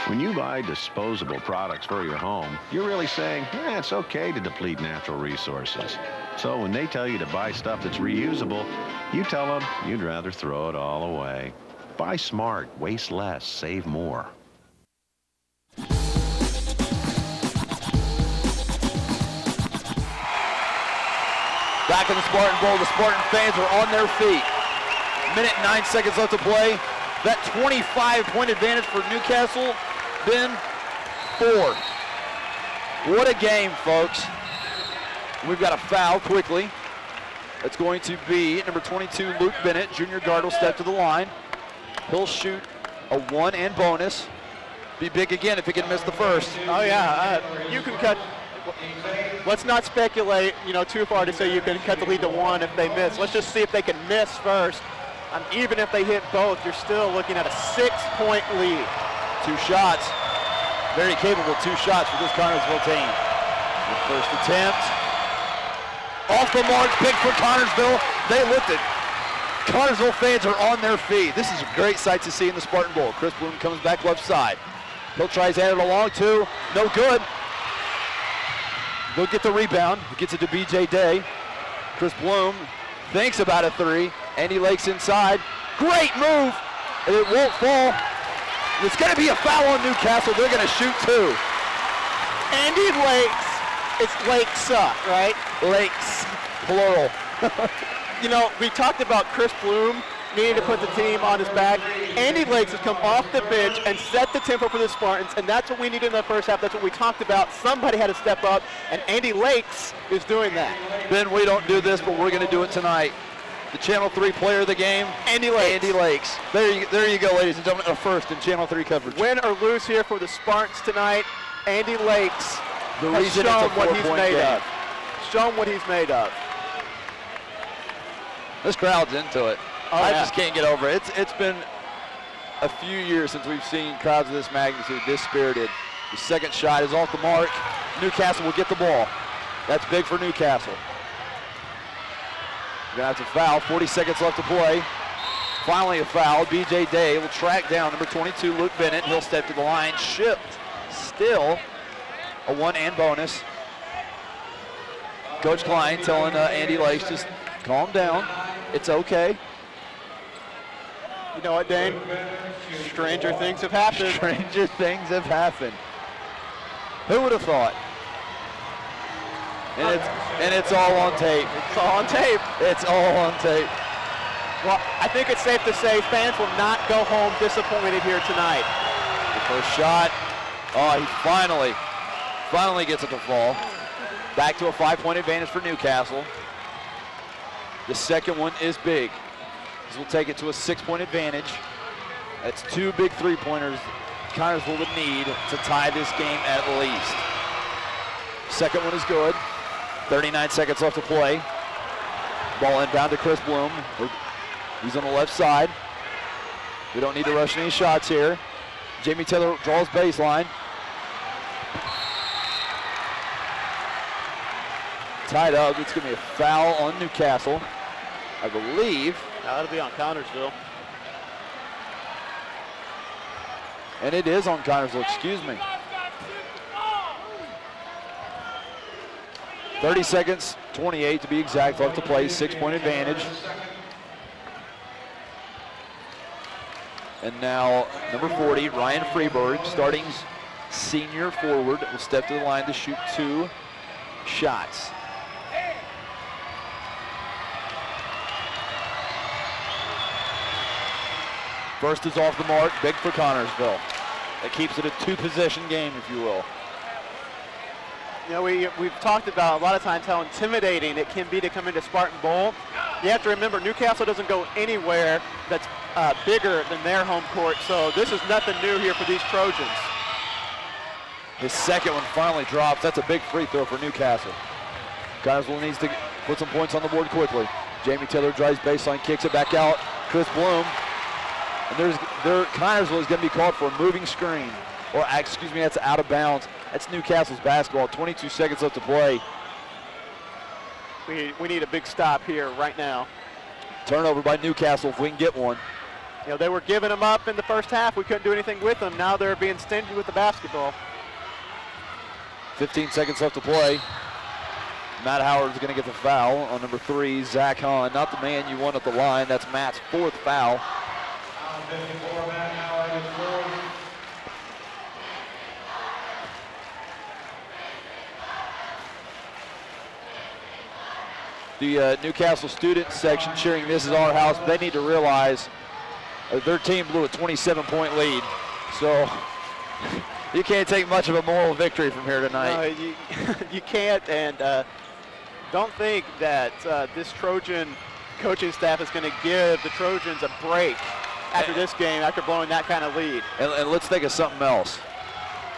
When you buy disposable products for your home, you're really saying, it's okay to deplete natural resources. So when they tell you to buy stuff that's reusable, you tell them you'd rather throw it all away. Buy smart, waste less, save more. Back in the Spartan Bowl, the Spartan fans are on their feet. Minute and 9 seconds left to play. That 25-point advantage for Newcastle, been 4. What a game, folks. We've got a foul quickly. It's going to be number 22, Luke Bennett. Junior guard will step to the line. He'll shoot a 1 and bonus. Be big again if he can miss the first. Oh, yeah. You can cut. Let's not speculate, too far to say you can cut the lead to 1 if they miss. Let's just see if they can miss first. And even if they hit both, you're still looking at a 6-point lead. 2 shots. Very capable 2 shots for this Connorsville team. The first attempt. Off the mark, pick for Connorsville. They looked at Connorsville fans are on their feet. This is a great sight to see in the Spartan Bowl. Chris Bloom comes back left side. He'll try his hand it along too. No good. They'll get the rebound. He gets it to BJ Day. Chris Bloom thinks about a 3. Andy Lake's inside. Great move. And it won't fall. It's going to be a foul on Newcastle. They're going to shoot 2. Andy Lakes. It's Lakes, right? Lakes, plural. We talked about Chris Bloom needing to put the team on his back. Andy Lakes has come off the bench and set the tempo for the Spartans, and that's what we needed in the first half. That's what we talked about. Somebody had to step up, and Andy Lakes is doing that. Ben, we don't do this, but we're going to do it tonight. The Channel 3 player of the game, Andy Lakes. Andy Lakes. There you go, ladies and gentlemen, a first in Channel 3 coverage. Win or lose here for the Spartans tonight, Andy Lakes the has reason shown it's a what he's made game. of. Shown what he's made of. This crowd's into it. I just can't get over it. It's been a few years since we've seen crowds of this magnitude, this spirited. The second shot is off the mark. Newcastle will get the ball. That's big for Newcastle. Gonna have to foul, 40 seconds left to play. Finally a foul, B.J. Day will track down number 22, Luke Bennett. He'll step to the line, shipped. Still a 1 and bonus. Coach Klein telling Andy Lakes, just calm down, it's okay. You know what, Dane? Stranger things have happened. Stranger things have happened. Who would have thought? And it's all on tape. It's all on tape. It's all on tape. Well, I think it's safe to say fans will not go home disappointed here tonight. The first shot. Oh, he finally gets it to fall. Back to a 5-point advantage for Newcastle. The second one is big. This will take it to a 6-point advantage. That's 2 big three-pointers Connersville would need to tie this game at least. Second one is good. 39 seconds left to play. Ball inbound to Chris Bloom. He's on the left side. We don't need to rush any shots here. Jamie Taylor draws baseline. Tied up. It's going to be a foul on Newcastle, I believe. That'll be on Connersville. And it is on Connersville, excuse me. 30 seconds, 28 to be exact, left to play, 6-point advantage. And now number 40, Ryan Freeberg, starting senior forward, will step to the line to shoot 2 shots. First is off the mark, big for Connersville. That keeps it a 2-possession game, if you will. You know, we've talked about a lot of times how intimidating it can be to come into Spartan Bowl. You have to remember, Newcastle doesn't go anywhere that's bigger than their home court, so this is nothing new here for these Trojans. His second one finally drops. That's a big free throw for Newcastle. Connersville needs to put some points on the board quickly. Jamie Taylor drives baseline, kicks it back out. Chris Bloom. And Connersville is going to be called for a moving screen. Or, excuse me, that's out of bounds. That's Newcastle's basketball. 22 seconds left to play. We need a big stop here right now. Turnover by Newcastle if we can get one. You know, they were giving them up in the first half. We couldn't do anything with them. Now they're being stingy with the basketball. 15 seconds left to play. Matt Howard's going to get the foul on number 3, Zach Hahn. Not the man you want at the line. That's Matt's 4th foul. 54, Matt Howard is fourth. The Newcastle student section cheering "This is our house." They need to realize their team blew a 27-point lead. So you can't take much of a moral victory from here tonight. You can't, and don't think that this Trojan coaching staff is going to give the Trojans a break after this game, after blowing that kind of lead. And let's think of something else.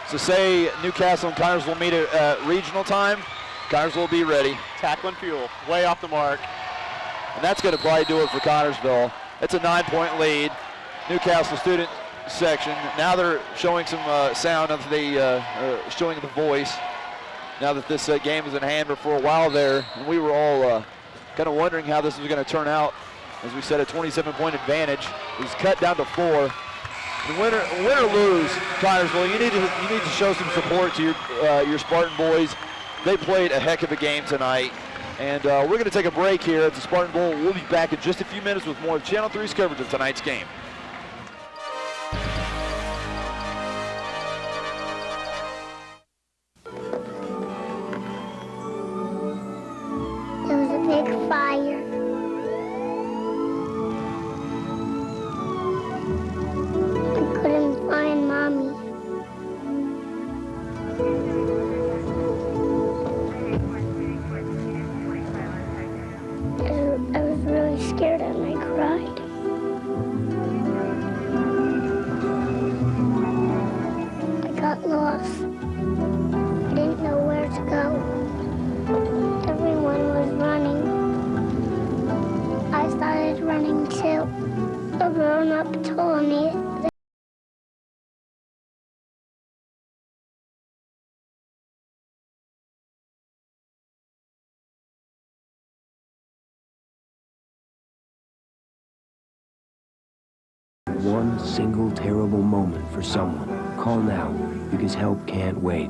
So say Newcastle and Connersville meet at regional time, Connersville will be ready. Tackling fuel, way off the mark. And that's going to probably do it for Connersville. It's a 9-point lead. Newcastle student section, now they're showing some sound of the, showing the voice. Now that this game is in hand, but for a while there, and we were all kind of wondering how this was going to turn out. As we said, a 27-point advantage. It was cut down to 4. Win or lose, Connersville, you need to show some support to your Spartan boys. They played a heck of a game tonight. And we're going to take a break here at the Spartan Bowl. We'll be back in just a few minutes with more of Channel 3's coverage of tonight's game. There was a big fire. I couldn't find Mommy. I was really scared and I cried. one single terrible moment for someone, call now, because help can't wait.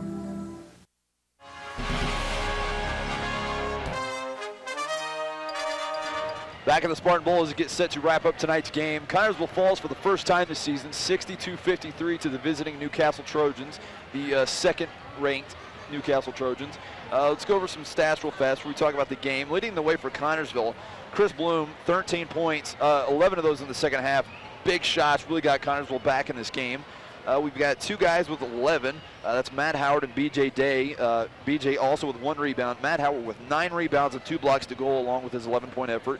Back in the Spartan Bowl as it gets set to wrap up tonight's game. Connersville falls for the first time this season, 62-53 to the visiting Newcastle Trojans, the second-ranked Newcastle Trojans. Let's go over some stats real fast before we talk about the game. Leading the way for Connersville, Chris Bloom, 13 points, 11 of those in the second half. Big shots, really got Connersville back in this game. We've got two guys with 11. That's Matt Howard and B.J. Day. B.J. also with 1 rebound. Matt Howard with 9 rebounds and 2 blocks to goal along with his 11-point effort.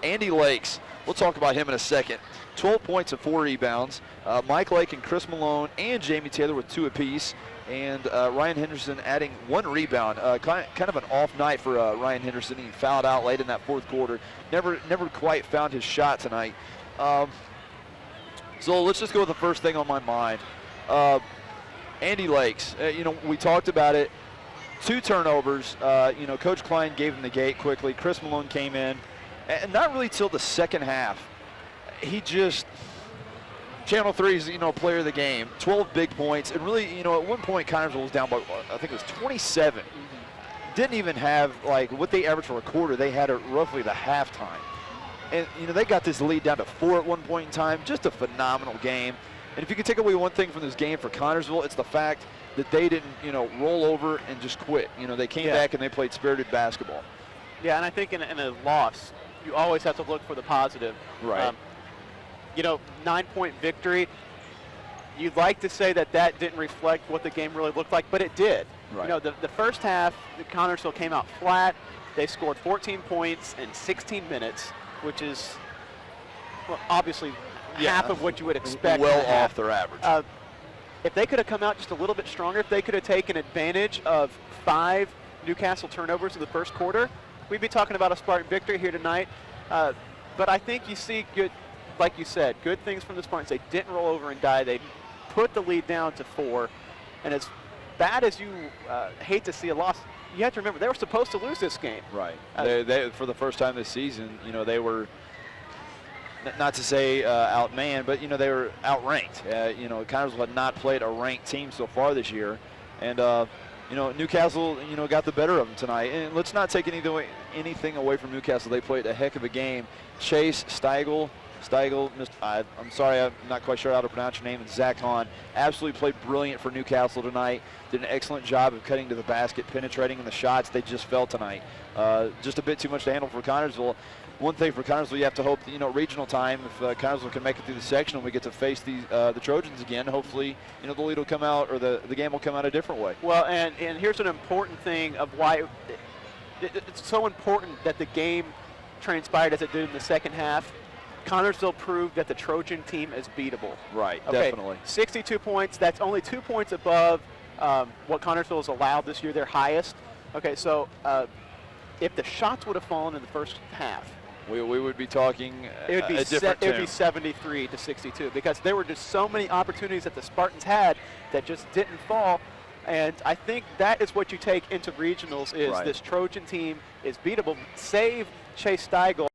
Andy Lakes, we'll talk about him in a second. 12 points and 4 rebounds. Mike Lake and Chris Malone and Jamie Taylor with 2 apiece. And Ryan Henderson adding 1 rebound. Kind of an off night for Ryan Henderson. He fouled out late in that fourth quarter. Never quite found his shot tonight. So let's just go with the first thing on my mind. Andy Lakes, we talked about it. 2 turnovers. Coach Klein gave him the gate quickly. Chris Malone came in. And not really till the second half. He just, Channel 3's, player of the game. 12 big points. And really, at one point, Connersville was down by, I think it was 27. Didn't even have, what they averaged for a quarter. They had it roughly the halftime. And, they got this lead down to 4 at one point in time. Just a phenomenal game. And if you could take away one thing from this game for Connersville, it's the fact that they didn't, roll over and just quit. They came back and they played spirited basketball. Yeah, and I think in a loss, you always have to look for the positive. Right. 9-point victory. You'd like to say that didn't reflect what the game really looked like, but it did. Right. The first half, Connersville came out flat. They scored 14 points in 16 minutes, which is, well, obviously half of what you would expect. Well off their average. If they could have come out just a little bit stronger, if they could have taken advantage of 5 Newcastle turnovers in the first quarter, we'd be talking about a Spartan victory here tonight. But I think you see good, like you said, good things from the Spartans. They didn't roll over and die. They put the lead down to 4. And as bad as you hate to see a loss, you have to remember they were supposed to lose this game. Right. They for the first time this season, they were, not to say outmanned, but they were outranked. Connersville had not played a ranked team so far this year, and Newcastle, got the better of them tonight. And let's not take anything away from Newcastle. They played a heck of a game. Chase Steigel, I'm sorry, I'm not quite sure how to pronounce your name. And Zach Hahn absolutely played brilliant for Newcastle tonight. Did an excellent job of cutting to the basket, penetrating in the shots. They just fell tonight. Just a bit too much to handle for Connersville. One thing for Connersville, you have to hope that, regional time, if Connersville can make it through the section and we get to face the Trojans again, hopefully, the lead will come out, or the game will come out a different way. Well, and here's an important thing of why it's so important that the game transpired as it did in the second half. Connersville proved that the Trojan team is beatable. Right, okay, definitely. 62 points, that's only 2 points above what Connersville has allowed this year, their highest. Okay, so if the shots would have fallen in the first half, we would be talking it would be a different tune. It would be 73 to 62 because there were just so many opportunities that the Spartans had that just didn't fall. And I think that is what you take into regionals is this Trojan team is beatable, save Chase Steigel.